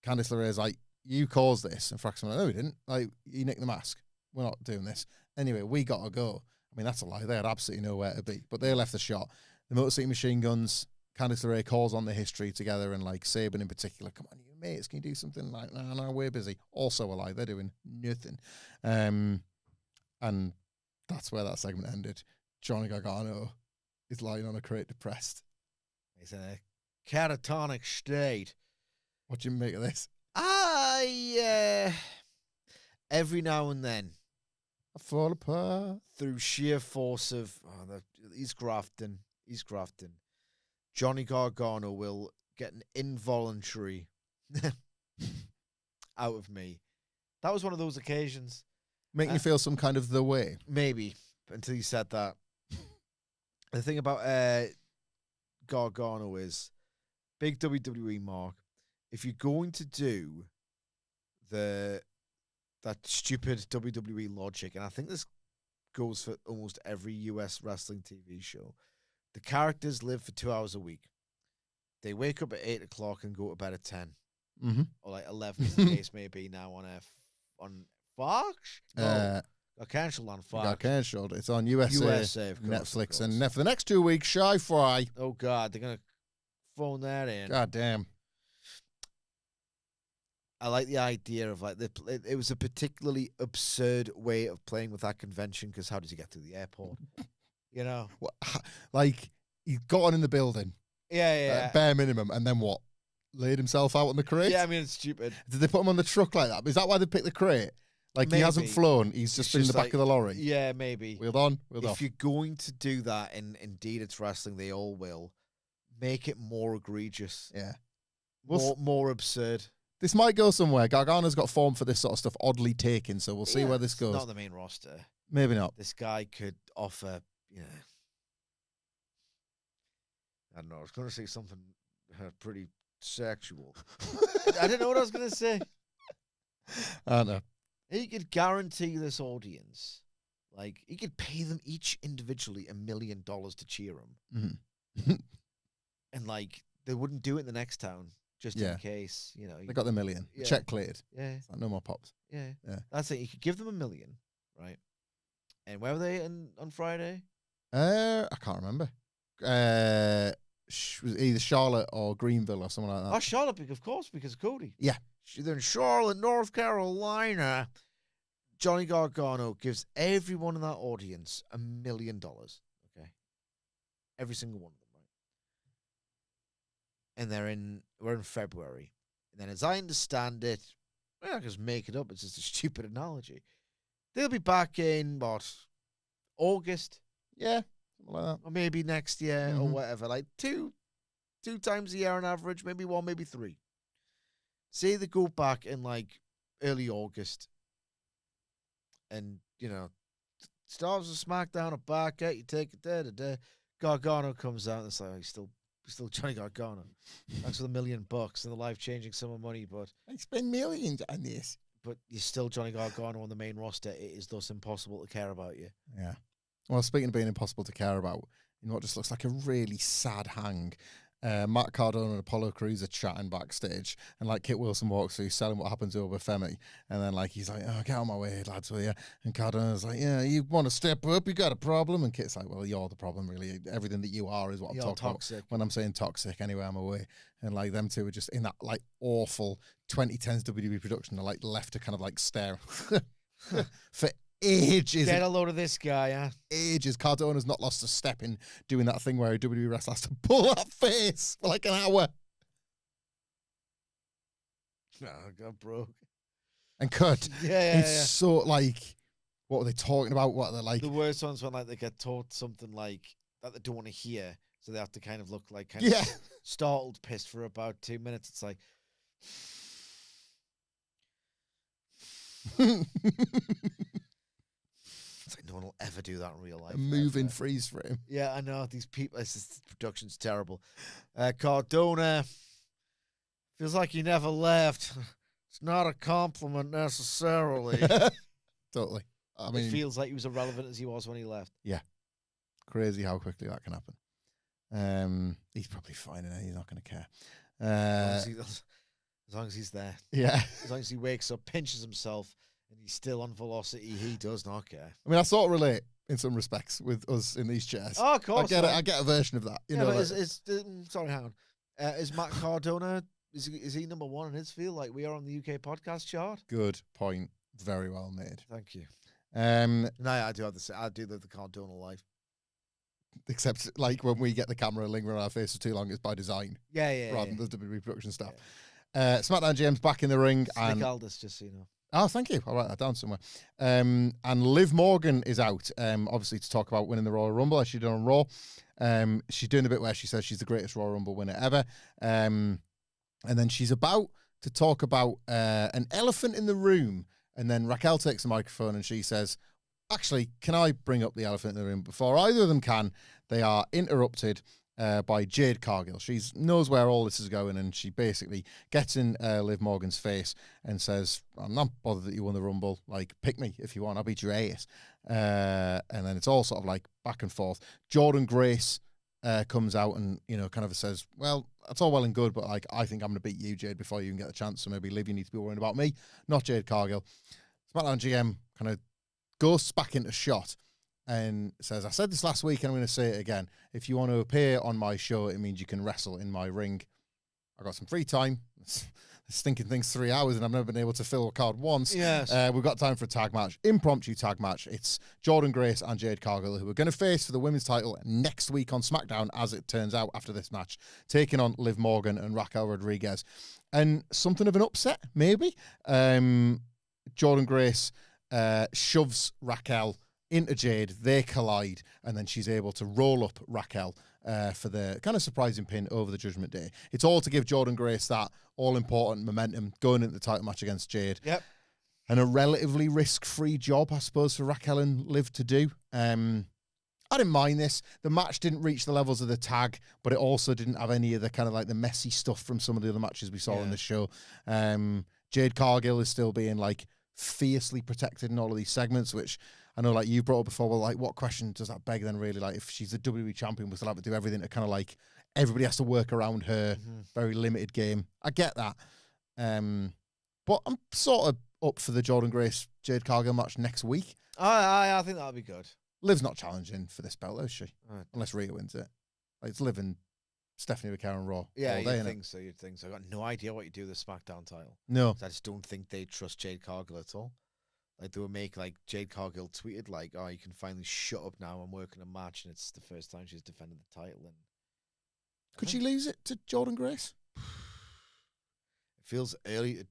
Candice LeRae's like, you caused this. And Frax's like, no, we didn't. Like, you nicked the mask. We're not doing this. Anyway, we got to go. I mean, that's a lie. They had absolutely nowhere to be. But they left the shot. The Motor City Machine Guns, Candice LeRae calls on the history together, and like Sabin in particular, come on, you mates, can you do something? Like, no, we're busy. Also a lie. They're doing nothing. And that's where that segment ended. Johnny Gargano is lying on a crate depressed. He's in a catatonic state. What do you make of this? Every now and then, I fall apart. through sheer force of he's grafting, Johnny Gargano will get an involuntary out of me. That was one of those occasions. Making you feel some kind of the way. Maybe, until you said that. The thing about Gargano is, big WWE mark, if you're going to do that stupid WWE logic, and I think this goes for almost every US wrestling TV show, the characters live for 2 hours a week. They wake up at 8 o'clock and go to bed at 10. Mm-hmm. Or like 11, as the case may be now on Fox? No. Got cancelled on Fox. Got cancelled. It's on USA, of course, Netflix, of and course. for the next 2 weeks, Shy Fry. Oh, God, they're going to phone that in. God damn. I like the idea of like it was a particularly absurd way of playing with that convention, because how does he get through the airport? You know? Like, he got on in the building. Yeah. Bare minimum. And then what? Laid himself out on the crate? Yeah, I mean, it's stupid. Did they put him on the truck like that? Is that why they picked the crate? Like, Maybe. he hasn't flown. He's just been in the back of the lorry. Yeah, maybe. Wheeled on, wheeled If off. you're going to do that, and indeed it's wrestling, they all will, make it more egregious. Yeah. More absurd. This might go somewhere. Gargano's got form for this sort of stuff, oddly taken, so we'll see where this goes. Not the main roster. Maybe not. This guy could offer, I don't know, I was going to say something pretty sexual. I didn't know what I was going to say. I don't know. He could guarantee this audience, like, he could pay them each individually $1 million to cheer him. Mm-hmm. And, like, they wouldn't do it in the next town, just in case, They got the $1 million. Yeah. Check cleared. Yeah. It's like, no more pops. Yeah. Yeah. That's it. You could give them $1 million, right? And where were they on Friday? I can't remember. Was either Charlotte or Greenville or something like that. Oh, Charlotte, of course, because of Cody. Yeah. Then Charlotte, North Carolina. Johnny Gargano gives everyone in that audience $1 million. Okay. Every single one of them, right? And we're in February. And then as I understand it, I just make it up. It's just a stupid analogy. They'll be back in, August? Yeah. Something like that. Or maybe next year or whatever. Like two times a year on average, maybe one, maybe three. Say they go back in like early August. And, Stars of SmackDown are back at you, take it there. Gargano comes out and it's like, he's still Johnny Gargano. Thanks for the $1 million and the life-changing sum of money, but I spend millions on this. But you're still Johnny Gargano on the main roster. It is thus impossible to care about you. Yeah. Well, speaking of being impossible to care about, what just looks like a really sad hang. Matt Cardona and Apollo Crews are chatting backstage, and like Kit Wilson walks through, selling what happened to Obafemi, and then like he's like, "Oh, get out of my way, lads, will you?" And Cardona's like, "Yeah, you want to step up? You got a problem?" And Kit's like, "Well, you're the problem, really. Everything that you are is what I'm talking about. When I'm saying toxic, anyway, I'm away." And like them two are just in that like awful 2010s WWE production. They're like left to kind of like stare for ages. Get a load of this guy, huh? Ages. Cardona's not lost a step in doing that thing where a WWE wrestler has to pull that face for like an hour. Oh, God, broke. And cut. Yeah. So like, what are they talking about? What are they like? The worst ones when like they get taught something like that they don't want to hear, so they have to kind of look like kind of startled, pissed for about 2 minutes. It's like. It's like no one will ever do that in real life. A moving freeze frame. Yeah, I know. These people, the production's terrible. Cardona feels like he never left. It's not a compliment necessarily. Totally. I mean, it feels like he was irrelevant as he was when he left. Yeah. crazy how quickly that can happen. He's probably fine, and he's not going to care. As long as he's there. Yeah. As long as he wakes up, pinches himself, and he's still on velocity, he does not care. I mean, I sort of relate in some respects with us in these chairs. Oh, of course. I get a version of that. You know, but sorry, hang on. Is Matt Cardona, is he number one in his field like we are on the UK podcast chart? Good point. Very well made. Thank you. No, I do live the Cardona life. Except, like, when we get the camera lingering on our face for too long, it's by design. Yeah. Rather than the WWE production stuff. Yeah. SmackDown GM's back in the ring. Nick Aldis, just so you know. Oh, thank you. I'll write that down somewhere. And Liv Morgan is out, obviously, to talk about winning the Royal Rumble, as she did on Raw. She's doing a bit where she says she's the greatest Royal Rumble winner ever. And then she's about to talk about an elephant in the room. And then Raquel takes the microphone and she says, actually, can I bring up the elephant in the room? Before either of them can, they are interrupted by Jade Cargill. She knows where all this is going, and she basically gets in Liv Morgan's face and says, I'm not bothered that you won the Rumble. Like, pick me if you want. I'll beat your ass. And then it's all sort of like back and forth. Jordynne Grace comes out and, you know, kind of says, well, that's all well and good, but, like, I think I'm going to beat you, Jade, before you can get the chance. So maybe, Liv, you need to be worrying about me, not Jade Cargill. SmackDown GM kind of ghosts back into shot and says, I said this last week and I'm going to say it again. If you want to appear on my show, it means you can wrestle in my ring. I got some free time. This stinking thing's 3 hours and I've never been able to fill a card once. Yes. We've got time for a tag match, impromptu tag match. It's Jordynne Grace and Jade Cargill, who are going to face for the women's title next week on SmackDown, as it turns out, after this match, taking on Liv Morgan and Raquel Rodriguez. And something of an upset, maybe. Jordynne Grace shoves Raquel into Jade, they collide, and then she's able to roll up Raquel for the kind of surprising pin over the Judgment Day. It's all to give Jordynne Grace that all-important momentum going into the title match against Jade. Yep. And a relatively risk-free job, I suppose, for Raquel and Liv to do. I didn't mind this. The match didn't reach the levels of the tag, but it also didn't have any of the kind of like the messy stuff from some of the other matches we saw in the show. Jade Cargill is still being like fiercely protected in all of these segments, which I know, like, you brought up before. Well, like, what question does that beg then, really? Like, if she's a WWE champion, we'll still have to do everything to kind of like everybody has to work around her. Very limited game. I get that. But I'm sort of up for the Jordynne Grace Jade Cargill match next week. I think that'll be good. Liv's not challenging for this belt, is she? Unless Rhea wins it. Like, it's Liv and Stephanie McCarron and Raw. Yeah, all day, you'd think so. You'd think so. I got no idea what you do with the SmackDown title. No. I just don't think they trust Jade Cargill at all. Like, they would make, like, Jade Cargill tweeted, like, oh, you can finally shut up now. I'm working a match, and it's the first time she's defended the title. And could she lose it to Jordynne Grace? It feels early to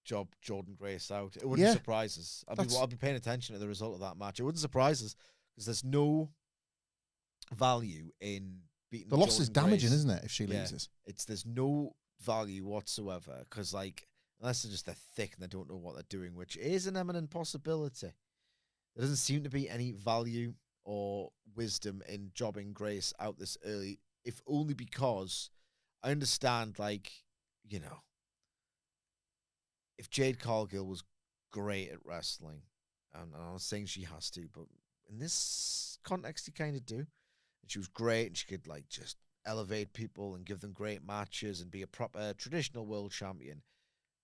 job Jordynne Grace out. It wouldn't surprise us. I'll be paying attention to the result of that match. It wouldn't surprise us because there's no value in beating the loss is damaging, Grace. Isn't it, if she loses? There's no value whatsoever because, like, unless they're thick and they don't know what they're doing, which is an eminent possibility. There doesn't seem to be any value or wisdom in jobbing Grace out this early, if only because I understand, like, you know, if Jade Cargill was great at wrestling, and I'm not saying she has to, but in this context, you kind of do. And she was great, and she could, like, just elevate people and give them great matches and be a proper traditional world champion.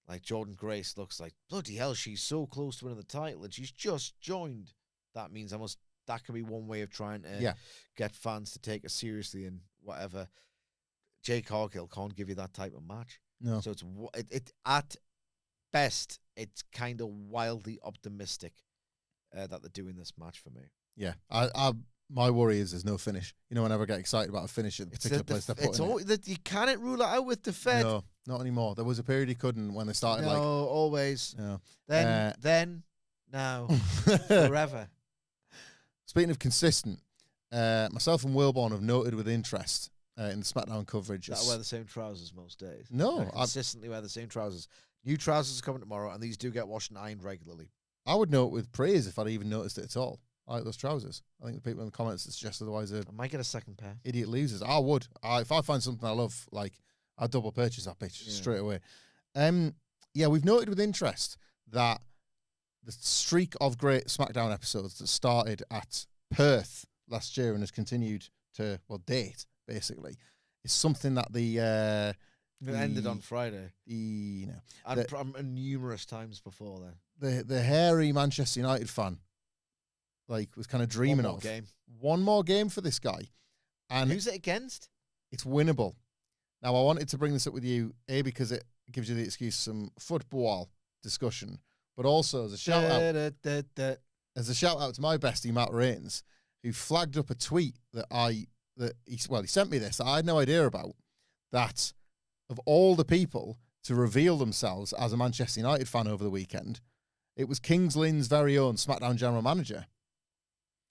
Like, Jordynne Grace looks like, bloody hell, she's so close to winning the title, and she's just joined. That means that could be one way of trying to get fans to take her seriously and whatever. Jade Cargill can't give you that type of match. No. So it at best, it's kind of wildly optimistic that they're doing this match for me. Yeah. My worry is there's no finish. You know, whenever I get excited about a finish at the particular place they're putting it. You can't rule it out with the Fed. No, not anymore. There was a period he couldn't when they started. No, always. No. Then, now, forever. Speaking of consistent, myself and Wilborn have noted with interest in the SmackDown coverage. I wear the same trousers most days. No. I consistently wear the same trousers. New trousers are coming tomorrow, and these do get washed and ironed regularly. I would note with praise if I'd even noticed it at all. I like those trousers. I think the people in the comments that suggest otherwise are I might get a second pair. Idiot losers. I would. If I find something I love, like, I'd double purchase that bitch straight away. We've noted with interest that the streak of great SmackDown episodes that started at Perth last year and has continued to, date, basically, is something that it ended on Friday. And Numerous times before then. The hairy Manchester United fan, was kind of dreaming of one more game for this guy. And who's it against? It's winnable. Now, I wanted to bring this up with you, because it gives you the excuse for some football discussion, but also as a shout out to my bestie Matt Rains, who flagged up a tweet he sent me this that I had no idea about, that of all the people to reveal themselves as a Manchester United fan over the weekend, it was Kings Lynn's very own SmackDown general manager.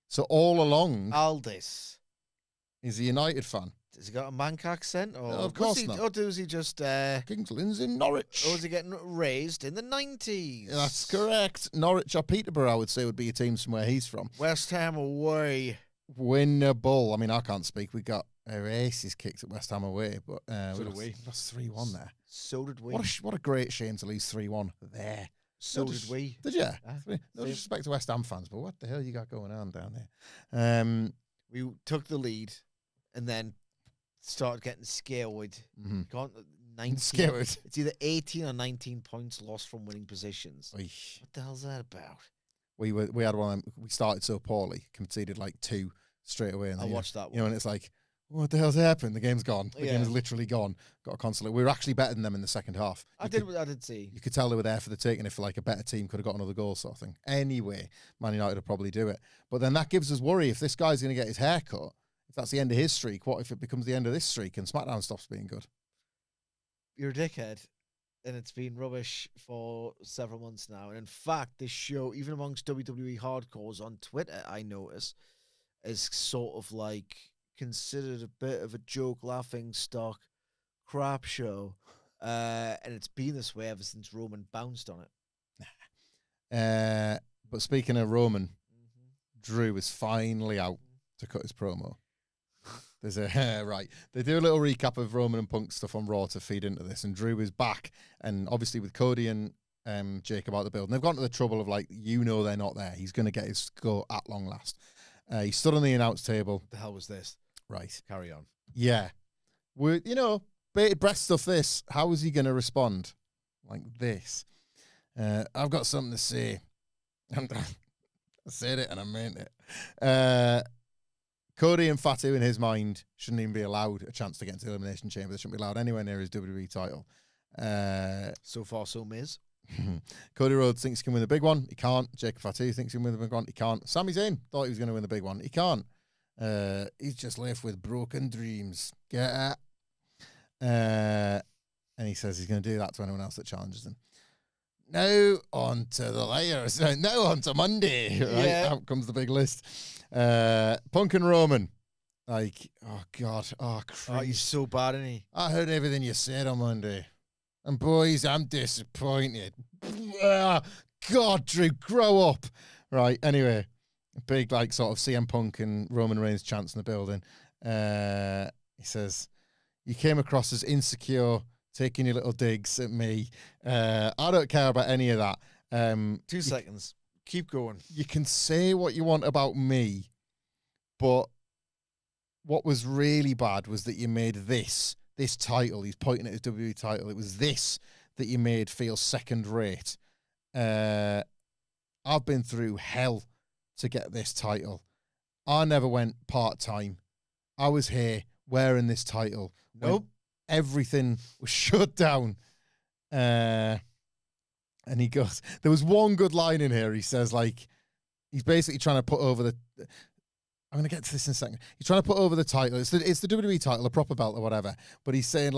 So all along, Aldis is a United fan. Has he got a Manc accent? Or no, of course not. Or does he just... Kings Lynn's in Norwich. Or was he getting raised in the 90s? That's correct. Norwich or Peterborough, I would say, would be a team from where he's from. West Ham away. Winnable. I mean, I can't speak. We got aces kicked at West Ham away, but so did we. Lost 3-1 there. So did we. What a great shame to lose 3-1 there. So did we. Did you? No disrespect to West Ham fans, but what the hell you got going on down there? We took the lead and then started getting scared. Scared. It's either 18 or 19 points lost from winning positions. Oy. What the hell's that about? We had one. We started so poorly, conceded 2 straight away. And I watched that one. And it's like, what the hell's happened? The game's gone. The game's literally gone. Got a consolation. We were actually better than them in the second half. I did see. You could tell they were there for the taking. If a better team could have got another goal, sort of thing. Anyway, Man United will probably do it. But then that gives us worry. If this guy's going to get his hair cut, if that's the end of his streak, what if it becomes the end of this streak and SmackDown stops being good? You're a dickhead. And it's been rubbish for several months now. And in fact, this show, even amongst WWE hardcores on Twitter, I notice, is sort of considered a bit of a joke, laughing stock crap show. And it's been this way ever since Roman bounced on it. But speaking of Roman, Drew is finally out to cut his promo. There's right. They do a little recap of Roman and Punk stuff on Raw to feed into this, and Drew is back, and obviously with Cody and Jacob out the building, they've gone to the trouble of they're not there. He's going to get his go at long last. He stood on the announce table. The hell was this? Right. Carry on. Yeah. Bated breath stuff this. How is he going to respond? Like this. I've got something to say. And I said it and I meant it. Cody and Fatu, in his mind, shouldn't even be allowed a chance to get into the Elimination Chamber. They shouldn't be allowed anywhere near his WWE title. So far, so Miz. Cody Rhodes thinks he can win the big one. He can't. Jacob Fatu thinks he can win the big one. He can't. Sami Zayn thought he was going to win the big one. He can't. He's just left with broken dreams. Get it? And he says he's going to do that to anyone else that challenges him. Now on to the layers. Now on to Monday. Right? Yeah. Out comes the big list. Punk and Roman. Oh, God. Oh, Christ. Oh, he's so bad, isn't he? I heard everything you said on Monday. And boys, I'm disappointed. God, Drew, grow up. Right, anyway. Big, sort of CM Punk and Roman Reigns chants in the building. He says, you came across as insecure, taking your little digs at me. I don't care about any of that. 2 seconds. Keep going. You can say what you want about me, but what was really bad was that you made this title, he's pointing at his WWE title, it was this that you made feel second rate. I've been through hell to get this title. I never went part-time. I was here wearing this title. Nope. Everything was shut down. And he goes, there was one good line in here. He says, he's basically trying to put over the... I'm going to get to this in a second. He's trying to put over the title. It's the WWE title, a proper belt or whatever. But he's saying,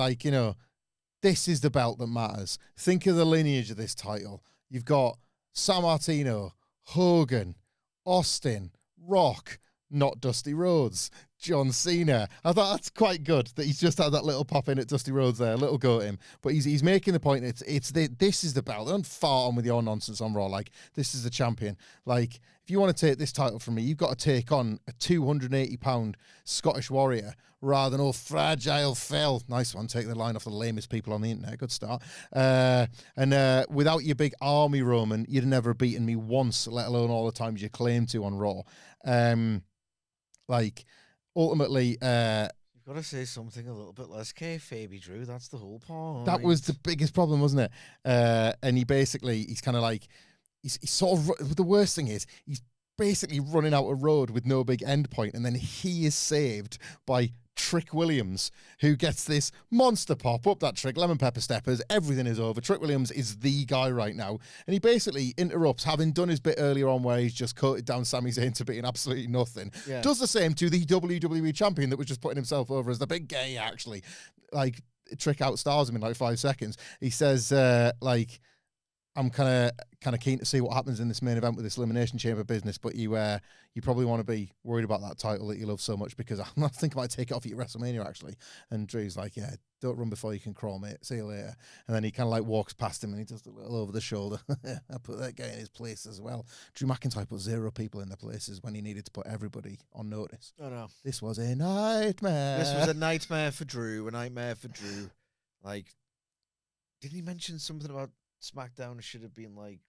this is the belt that matters. Think of the lineage of this title. You've got San Martino, Hogan, Austin, Rock, not Dusty Rhodes, John Cena. I thought that's quite good that he's just had that little pop in at Dusty Rhodes there, a little go at him. But he's making the point. This is the belt. Don't fart on with your nonsense on Raw. This is the champion. If you want to take this title from me, you've got to take on a 280-pound Scottish warrior rather than fragile Phil. Nice one. Take the line off the lamest people on the internet. Good start. And without your big army, Roman, you'd never beaten me once, let alone all the times you claim to on Raw. Like, ultimately, You've got to say something a little bit less kayfabe, Drew. That's the whole point. that was the biggest problem, wasn't it? And he's kind of like, he's sort of, the worst thing is, he's basically running out a road with no big end point, and then he is saved by Trick Williams, who gets this monster pop up that trick, lemon pepper steppers, everything is over. Trick Williams is the guy right now, and he basically interrupts, having done his bit earlier on where he's just coated down Sami Zayn to being absolutely nothing. Yeah. Does the same to the WWE champion that was just putting himself over as the big gay, actually. Like, Trick outstars him in like 5 seconds. He says, I'm kind of keen to see what happens in this main event with this Elimination Chamber business, but you probably want to be worried about that title that you love so much, because I'm not thinking about take it off you at WrestleMania, actually. And Drew's like, yeah, don't run before you can crawl, mate. See you later. And then he kind of like walks past him and he does a little over the shoulder. I put that guy in his place as well. Drew McIntyre put 0 people in their places when he needed to put everybody on notice. Oh, no. This was a nightmare. This was a nightmare for Drew, a nightmare for Drew. Like, didn't he mention something about SmackDown should have been like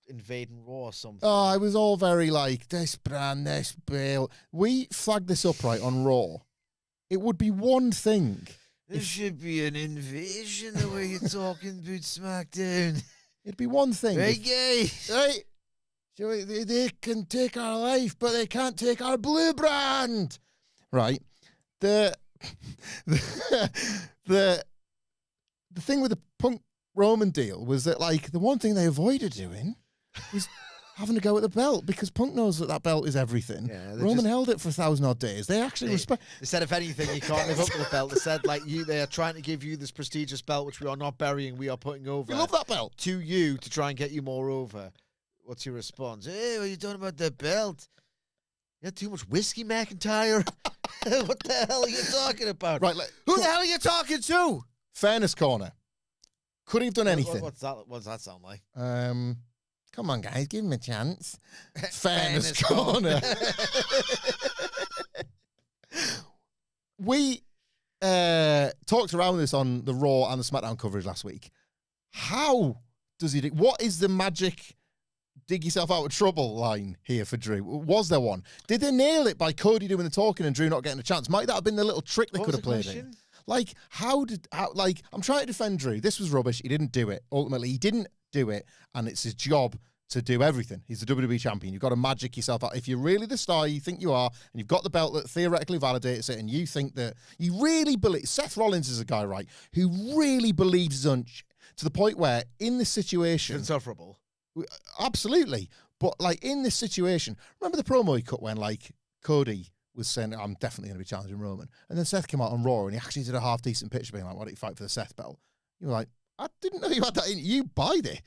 invading Raw or something? Oh, it was all very like this brand, this bill. We flagged this up right on Raw. It would be one thing. There should be an invasion the way you're talking about SmackDown. It'd be one thing. Hey, gay. Right. So they can take our life, but they can't take our blue brand. Right. The thing with the Punk Roman deal was that, like, the one thing they avoided doing was having to go at the belt, because Punk knows that belt is everything. Yeah, Roman held it for 1,000-odd days. They actually respect. They said, if anything, you can't live up to the belt. They said, like, they are trying to give you this prestigious belt, which we are not burying. We are putting over. We love that belt. To you to try and get you more over. What's your response? Hey, what are you talking about the belt? You had too much whiskey, McIntyre. What the hell are you talking about? Right, who the hell are you talking to? Fairness corner. Could he have done anything? What's that sound like? Come on, guys, give him a chance. Fairness corner. We talked around this on the Raw and the SmackDown coverage last week. How does he do? What is the magic dig yourself out of trouble line here for Drew? Was there one? Did they nail it by Cody doing the talking and Drew not getting a chance? Might that have been the little trick they could have played in? Like, I'm trying to defend Drew. This was rubbish. He didn't do it. Ultimately, he didn't do it, and it's his job to do everything. He's the WWE champion. You've got to magic yourself out. If you're really the star you think you are, and you've got the belt that theoretically validates it, and you think that you really believe... Seth Rollins is a guy, right, who really believes his own to the point where, in this situation... It's insufferable. Absolutely. But, like, in this situation, remember the promo he cut when, like, Cody was saying, I'm definitely going to be challenging Roman. And then Seth came out on Raw and he actually did a half-decent pitch being like, why don't you fight for the Seth belt? You were like, I didn't know you had that in. You buy this.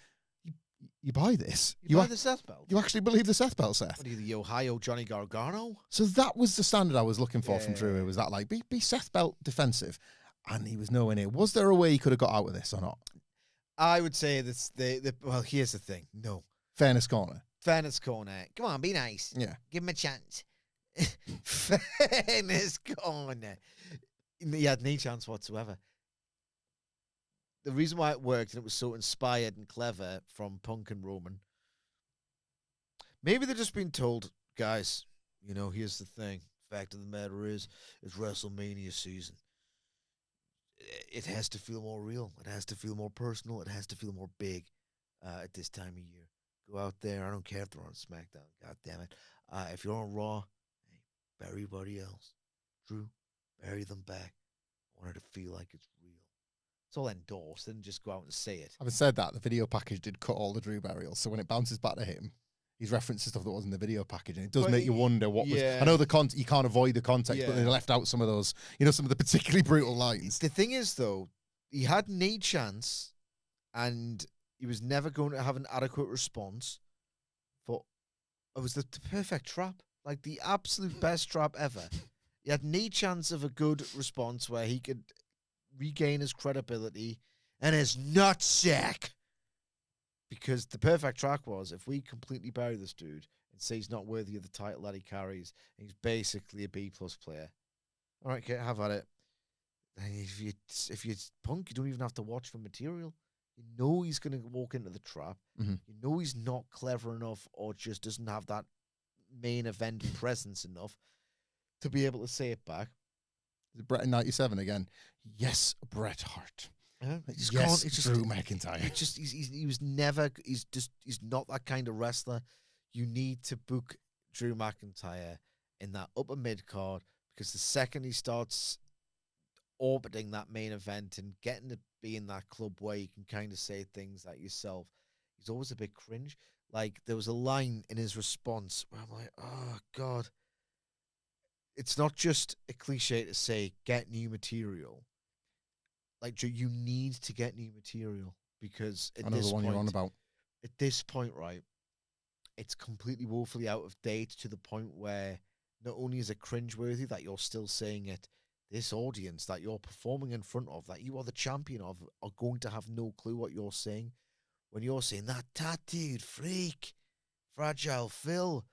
You buy this. You buy the Seth belt? You actually believe the Seth belt, Seth? What are you, the Ohio Johnny Gargano? So that was the standard I was looking for from Drew. It was that, like, be Seth belt defensive. And he was nowhere near. Was there a way he could have got out of this or not? I would say that's well, here's the thing. No. Fairness corner. Fairness corner. Come on, be nice. Yeah. Give him a chance. Fairness corner. He had no chance whatsoever. The reason why it worked and it was so inspired and clever from Punk and Roman, maybe they're just being told, guys, you know, here's the thing. Fact of the matter is, it's WrestleMania season. It has to feel more real. It has to feel more personal. It has to feel more big at this time of year. Go out there. I don't care if they're on SmackDown. God damn it. If you're on Raw, bury everybody else. Drew, bury them back. I want it to feel like it's real. It's all endorsed. They didn't just go out and say it. Having said that, the video package did cut all the Drew burials. So when it bounces back to him, he's referencing stuff that was in the video package. And it does make you wonder what was... I know you can't avoid the context, but they left out some of those, some of the particularly brutal lines. The thing is, though, he had no chance and he was never going to have an adequate response. But it was the perfect trap. Like, the absolute best trap ever. He had no chance of a good response where he could regain his credibility and his nutsack. Because the perfect track was, if we completely bury this dude and say he's not worthy of the title that he carries, and he's basically a B-plus player. All right, okay, have at it. And if you Punk, you don't even have to watch for material. You know he's going to walk into the trap. Mm-hmm. You know he's not clever enough or just doesn't have that main event presence enough. to be able to say it back. Is it Bret in 97 again? Yes, Bret Hart. Just Yes, can't. It's just Drew McIntyre. It's just he was never. He's not that kind of wrestler. You need to book Drew McIntyre in that upper mid card, because the second he starts orbiting that main event and getting to be in that club where you can kind of say things like yourself, he's always a bit cringe. Like, there was a line in his response where I'm like, oh God. It's not just a cliche to say get new material. Like, Drew, you need to get new material, because I know the one you're on about. At this point, right, it's completely woefully out of date, to the point where not only is it cringeworthy that you're still saying it, this audience that you're performing in front of, that you are the champion of, are going to have no clue what you're saying. When you're saying that tattooed freak, Fragile Phil,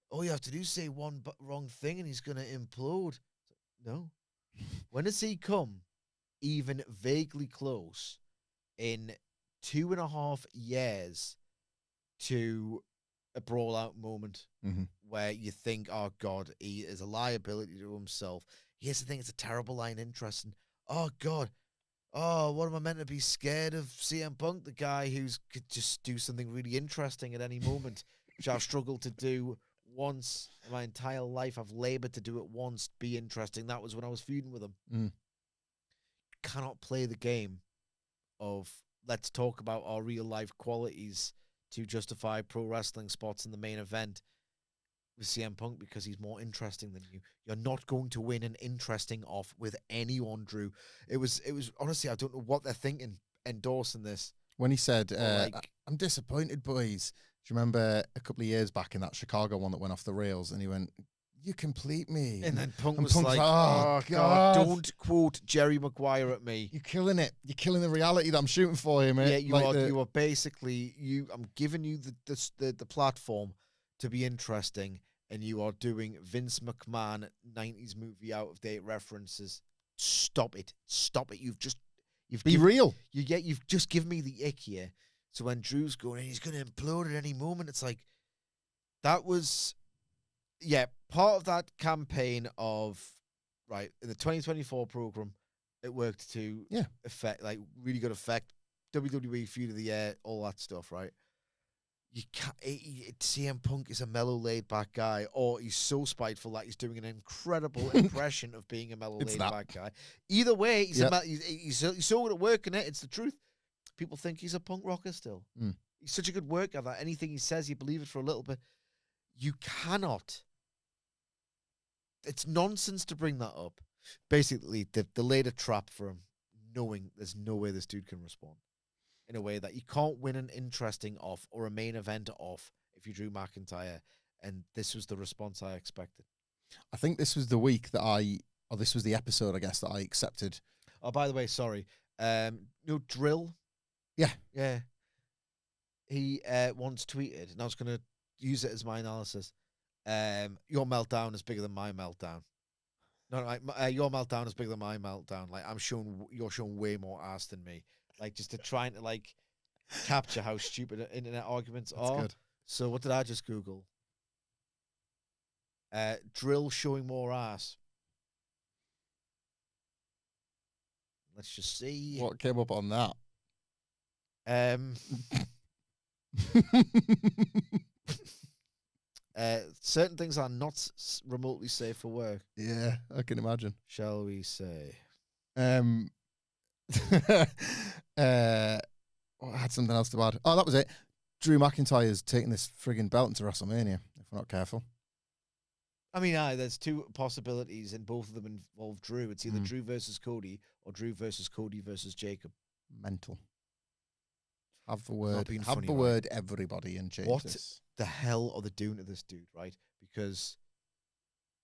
all you have to do is say one wrong thing and he's going to implode. No. When does he come even vaguely close in 2.5 years to a brawl-out moment where you think, oh, God, he is a liability to himself? Here's the thing, it's a terrible line, interesting. Oh, God. Oh, what am I meant to be scared of? CM Punk, the guy who's could just do something really interesting at any moment, which I've struggled to do once in my entire life. I've labored to do it once, be interesting. That was when I was feuding with him. Mm. Cannot play the game of let's talk about our real life qualities to justify pro wrestling spots in the main event with CM Punk, because he's more interesting than you. You're not going to win an interesting off with anyone, Drew. It was honestly, I don't know what they're thinking endorsing this. When he said, I'm disappointed, boys. Do you remember a couple of years back in that Chicago one that went off the rails, and he went, you complete me. And then Punk was Punk's like, oh, God, don't quote Jerry Maguire at me. You're killing it. You're killing the reality that I'm shooting for you, mate. Yeah, you are basically, I'm giving you the platform to be interesting, and you are doing Vince McMahon 90s movie out-of-date references. Stop it. You've real. You've just given me the ick here. So when Drew's going, he's going to implode at any moment, it's like, that was, part of that campaign of, right, in the 2024 program, it worked to effect, like, really good effect. WWE Feud of the Year, all that stuff, right? You can't. CM Punk is a mellow, laid-back guy, or he's so spiteful that he's doing an incredible impression of being a mellow, laid-back guy. Either way, he's so good at working it. It's the truth. People think he's a punk rocker still. Mm. He's such a good worker that anything he says, you believe it for a little bit. You cannot. It's nonsense to bring that up. Basically, they laid a trap for him, knowing there's no way this dude can respond in a way that you can't win an interesting off or a main event off if you Drew McIntyre. And this was the response I expected. I think this was the week that this was the episode, I guess, that I accepted. Oh, by the way, sorry. Drill. Yeah. He once tweeted, and I was going to use it as my analysis. Your meltdown is bigger than my meltdown. No, your meltdown is bigger than my meltdown. Like, you're showing way more ass than me. Like, just to trying to, like, capture how stupid internet arguments are. Good. So what did I just Google? Drill showing more ass. Let's just see. What came up on that? Certain things are not remotely safe for work. Yeah, I can imagine. Shall we say? I had something else to add. Oh, that was it. Drew McIntyre's taking this frigging belt into WrestleMania, if we're not careful. I mean, there's two possibilities, and both of them involve Drew. It's either Drew versus Cody or Drew versus Cody versus Jacob. Mental. Have the word, everybody, and change what this. The hell are they doing to this dude, right? Because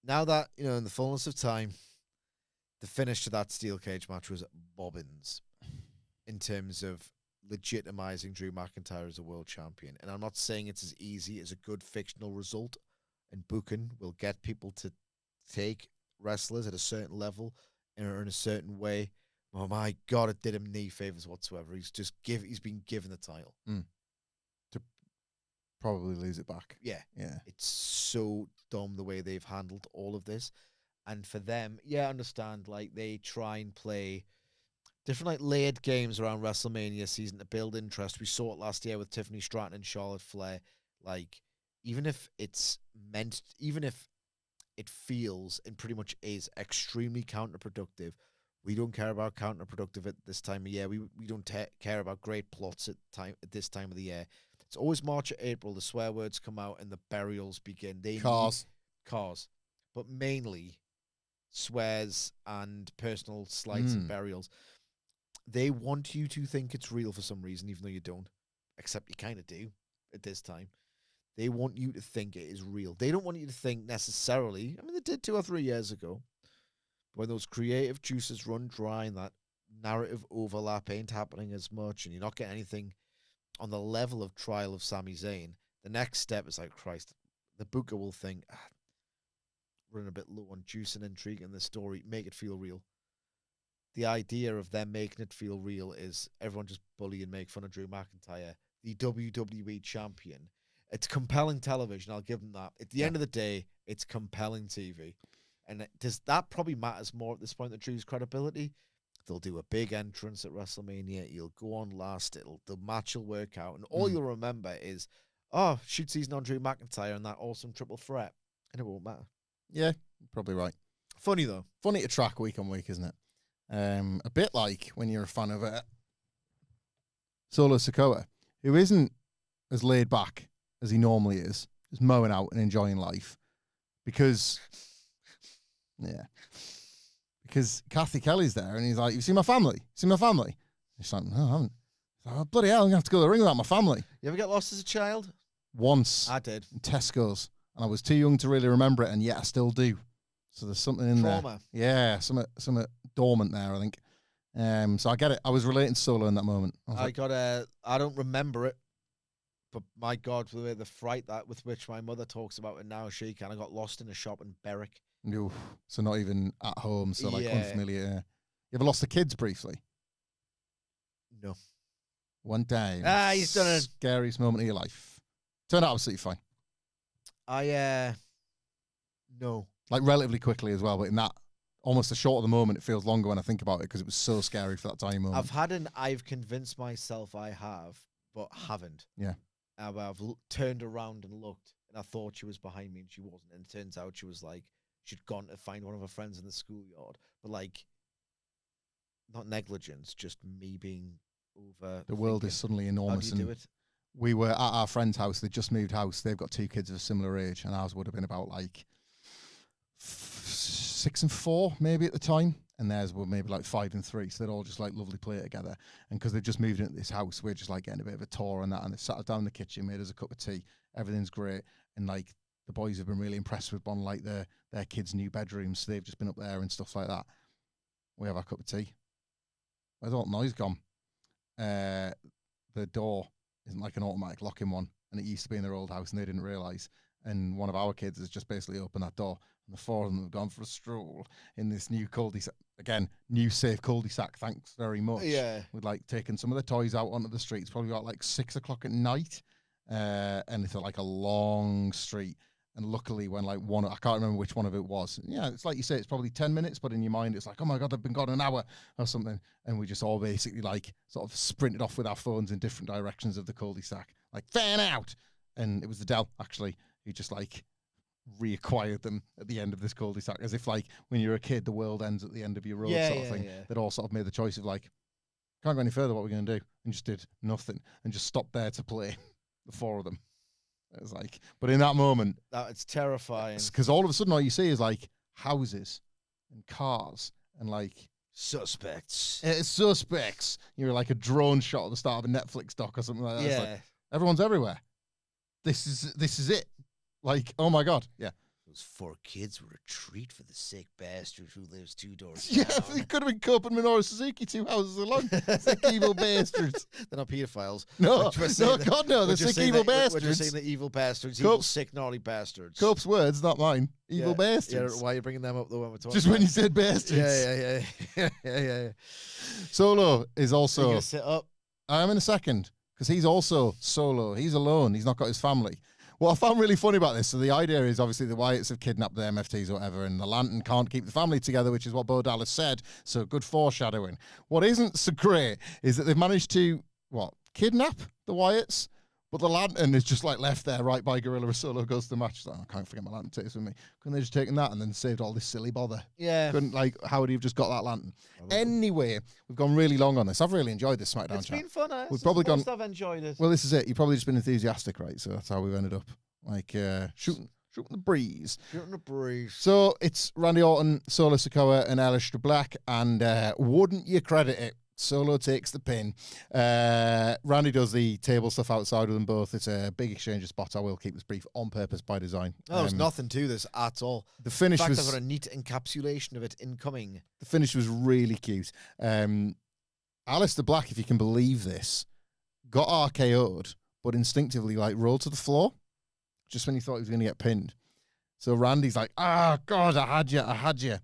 now that, in the fullness of time, the finish to that steel cage match was bobbins in terms of legitimizing Drew McIntyre as a world champion. And I'm not saying it's as easy as a good fictional result, and booking will get people to take wrestlers at a certain level and in a certain way. Oh my God, it did him no favors whatsoever. He's been given the title. To probably lose it back. Yeah. Yeah. It's so dumb the way they've handled all of this. And for them, yeah, I understand. Like, they try and play different, like, layered games around WrestleMania season to build interest. We saw it last year with Tiffany Stratton and Charlotte Flair. Like, even if it feels and pretty much is extremely counterproductive, we don't care about counterproductive at this time of year. We don't care about great plots at this time of the year. It's always March or April. The swear words come out and the burials begin. Cars, but mainly swears and personal slights and burials. They want you to think it's real for some reason, even though you don't. Except you kind of do at this time. They want you to think it is real. They don't want you to think necessarily. I mean, they did 2 or 3 years ago. When those creative juices run dry and that narrative overlap ain't happening as much, and you're not getting anything on the level of trial of Sami Zayn, the next step is like, Christ, the booker will think, running a bit low on juice and intrigue in the story, make it feel real. The idea of them making it feel real is everyone just bully and make fun of Drew McIntyre, the WWE champion. It's compelling television, I'll give them that. At the end of the day, it's compelling TV. And that probably matters more at this point than Drew's credibility. They'll do a big entrance at WrestleMania. He'll go on last. The match will work out. And all you'll remember is, shoot season on Drew McIntyre and that awesome triple threat. And it won't matter. Yeah, probably right. Funny, though. Funny to track week on week, isn't it? A bit like when you're a fan of Solo Sikoa, who isn't as laid back as he normally is, just mowing out and enjoying life. Because Kathy Kelly's there, and he's like, "You see my family? See my family?" He's like, "No, I haven't." He's like, "Oh, bloody hell, I'm going to have to go to the ring without my family." You ever get lost as a child? Once. I did. In Tesco's. And I was too young to really remember it, and yet I still do. So there's something in Trauma. there. Yeah, something dormant there, I think. So I get it. I was relating to Solo in that moment. I don't remember it, but my God, the fright with which my mother talks about it now, she kind of got lost in a shop in Berwick. Oof. So not even at home, so like unfamiliar. You ever lost the kids briefly? No. One time. He's done it. Scariest moment of your life. Turned out absolutely fine. No. Like relatively quickly as well, but in that almost a short of the moment, it feels longer when I think about it because it was so scary for that tiny moment. I've convinced myself I have, but haven't. Yeah. I've turned around and looked, and I thought she was behind me, and she wasn't. And it turns out she was like, she'd gone to find one of her friends in the schoolyard. But like, not negligence, just me being over. The world is suddenly enormous. How do you do it? We were at our friend's house. They'd just moved house. They've got 2 kids of a similar age, and ours would have been about like 6 and 4 maybe at the time, and theirs were maybe like 5 and 3. So they'd all just like lovely play together. And because they just moved into this house, we're just like getting a bit of a tour and that. And they sat us down in the kitchen, made us a cup of tea. Everything's great, and like the boys have been really impressed with one like their kids' new bedrooms. So they've just been up there and stuff like that. We have our cup of tea. Where's all the noise gone? The door isn't like an automatic locking one, and it used to be in their old house, and they didn't realise. And one of our kids has just basically opened that door, and the 4 of them have gone for a stroll in this new cul-de-sac. Again, new safe cul-de-sac, thanks very much. Yeah. We'd like taken some of the toys out onto the street. It's probably about like 6 o'clock at night, and it's like a long street. And luckily, when like I can't remember which one of it was. Yeah, it's like you say, it's probably 10 minutes, but in your mind, it's like, oh my God, they've been gone an hour or something. And we just all basically like sort of sprinted off with our phones in different directions of the cul-de-sac, like fan out. And it was the Dell actually who just like reacquired them at the end of this cul-de-sac, as if like when you're a kid, the world ends at the end of your road sort of thing. Yeah. They'd all sort of made the choice of like, can't go any further, what we're going to do? And just did nothing and just stopped there to play, the 4 of them. It was like, but in that moment, it's terrifying because all of a sudden all you see is like houses and cars and like suspects. It's suspects. You're like a drone shot at the start of a Netflix doc or something like that. Yeah, like, everyone's everywhere. This is it. Like, oh my God, yeah. Those 4 kids were a treat for the sick bastard who lives 2 doors down. Yeah, it could have been Cope and Minoru Suzuki 2 houses along. Sick evil bastards. They're not pedophiles. No, God, no. They're sick evil bastards. We're just saying the evil bastards. Evil, sick, gnarly bastards. Cope's words, not mine. Evil bastards. Yeah, why are you bringing them up, though, when we're talking just when you said bastards. Yeah. Solo is also... Are you going to sit up? I'm in a second, because he's also solo. He's alone. He's not got his family. What I found really funny about this, so the idea is obviously the Wyatts have kidnapped the MFTs or whatever, and the Lantern can't keep the family together, which is what Bo Dallas said, so good foreshadowing. What isn't so great is that they've managed to, kidnap the Wyatts, but the Lantern is just like left there right by Gorilla as Solo goes to the match. Like, I can't forget my Lantern takes with me. Couldn't they just taken that and then saved all this silly bother? Yeah. How would he have just got that Lantern? Anyway, we've gone really long on this. I've really enjoyed this SmackDown It's chat. been fun. We've probably gone. I've enjoyed it. Well, this is it. You've probably just been enthusiastic, right? So that's how we've ended up. Like shooting the breeze. Shooting the breeze. So it's Randy Orton, Solo Sikoa, and Aleister Black, and wouldn't you credit it? Solo takes the pin. Randy does the table stuff outside with them both. It's a big exchange of spots. I will keep this brief on purpose by design. There's nothing to this at all. The finish in fact, was. I've got a neat encapsulation of it incoming. The finish was really cute. Aleister Black, if you can believe this, got RKO'd, but instinctively rolled to the floor just when he thought he was going to get pinned. So Randy's like, God, I had you.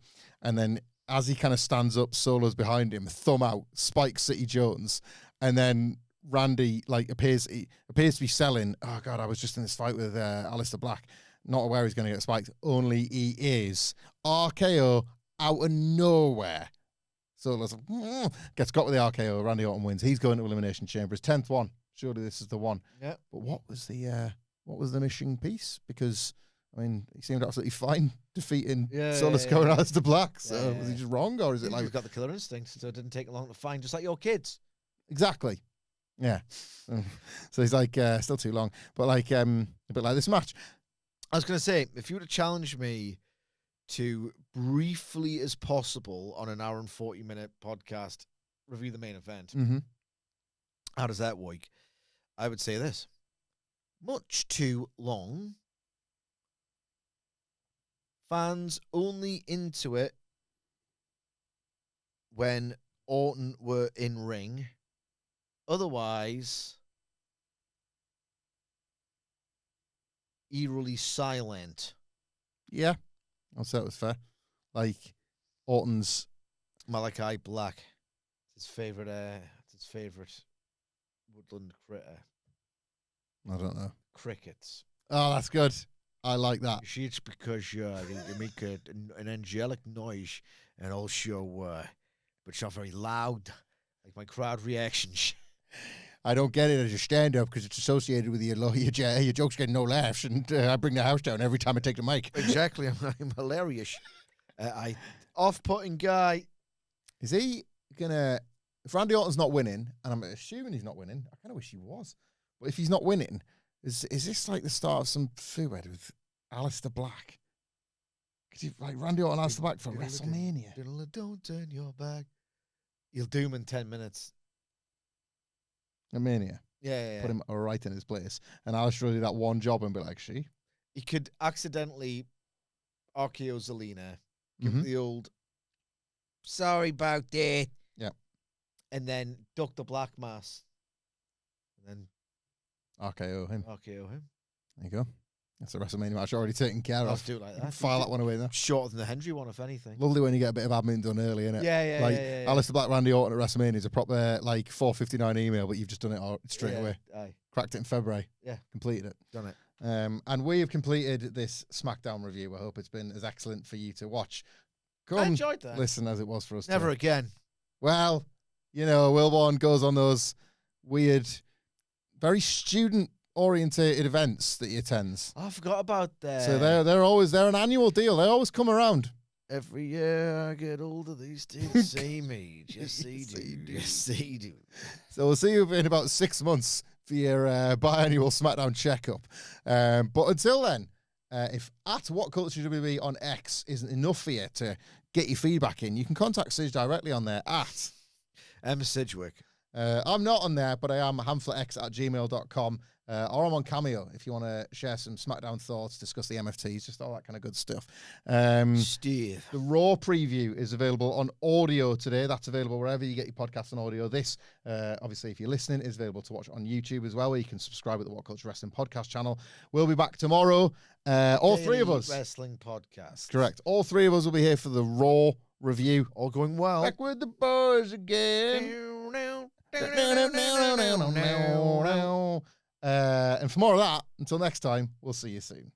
And then as he kind of stands up, Solo's behind him, thumb out, spikes City Jones. And then Randy appears to be selling, oh God, I was just in this fight with Aleister Black. Not aware he's going to get spiked. Only he is. RKO out of nowhere. Solo's gets got with the RKO. Randy Orton wins. He's going to Elimination Chamber. His 10th one. Surely this is the one. Yeah. But what was the missing piece? Because he seemed absolutely fine defeating Solo Sikoa and Aleister Black. So was he just wrong, or is it he's got the killer instinct, so it didn't take long to find, just like your kids. Exactly. Yeah. So he's still too long, but a bit like this match. I was going to say, if you were to challenge me to briefly as possible on an hour and 40-minute podcast review the main event, how does that work? I would say this: much too long. Fans only into it when Orton were in ring. Otherwise, eerily silent. Yeah, I'll say it was fair. Orton's Malachi Black. It's his favorite woodland critter. I don't know. Crickets. Oh, that's good. I like that. See, it's because they make an angelic noise and also, but it's not very loud, like my crowd reactions. I don't get it as a stand-up because it's associated with your jokes getting no laughs, and I bring the house down every time I take the mic. Exactly, I'm hilarious. Off-putting guy. Is he gonna? If Randy Orton's not winning, and I'm assuming he's not winning, I kind of wish he was. But if he's not winning, is this the start of some fooed with Aleister Black? Because Randy Orton Aleister Black for WrestleMania. Don't turn your back. You'll do him in 10 minutes. Mania. Yeah. Put him right in his place. And Aleister will do that one job and be like, she? He could accidentally RKO Zelina, give him the old, sorry about that. Yeah. And then duck the Black Mass. And then RKO him. There you go. That's a WrestleMania match already taken care of. Let's do it like that. File that one away there. Shorter than the Hendry one, if anything. Lovely when you get a bit of admin done early, innit? Yeah. Aleister Black, Randy Orton at WrestleMania is a proper 4:59 email, but you've just done it straight away. Aye. Cracked it in February. Yeah. Completed it. Done it. And we have completed this SmackDown review. I hope it's been as excellent for you to watch. I enjoyed that. Listen as it was for us. Never again. Well, Wilborn goes on those weird, very student-orientated events that he attends. I forgot about that. So they're an annual deal. They always come around. Every year I get older, these stay the same age. Yes, they do. Yes, they do. So we'll see you in about 6 months for your biannual SmackDown checkup. But until then, if at WhatCulture WWE on X isn't enough for you to get your feedback in, you can contact Sidge directly on there at Sidgwick. I'm not on there, but I am hamflettx@gmail.com. Or I'm on Cameo if you want to share some SmackDown thoughts, discuss the MFTs, just all that kind of good stuff. Steve. The Raw preview is available on audio today. That's available wherever you get your podcasts on audio. This, obviously, if you're listening, is available to watch on YouTube as well, where you can subscribe at the WhatCulture Wrestling podcast channel. We'll be back tomorrow. All three of us. Wrestling podcast. Correct. All three of us will be here for the Raw review. All going well. Back with the boys again. And for more of that, until next time, we'll see you soon.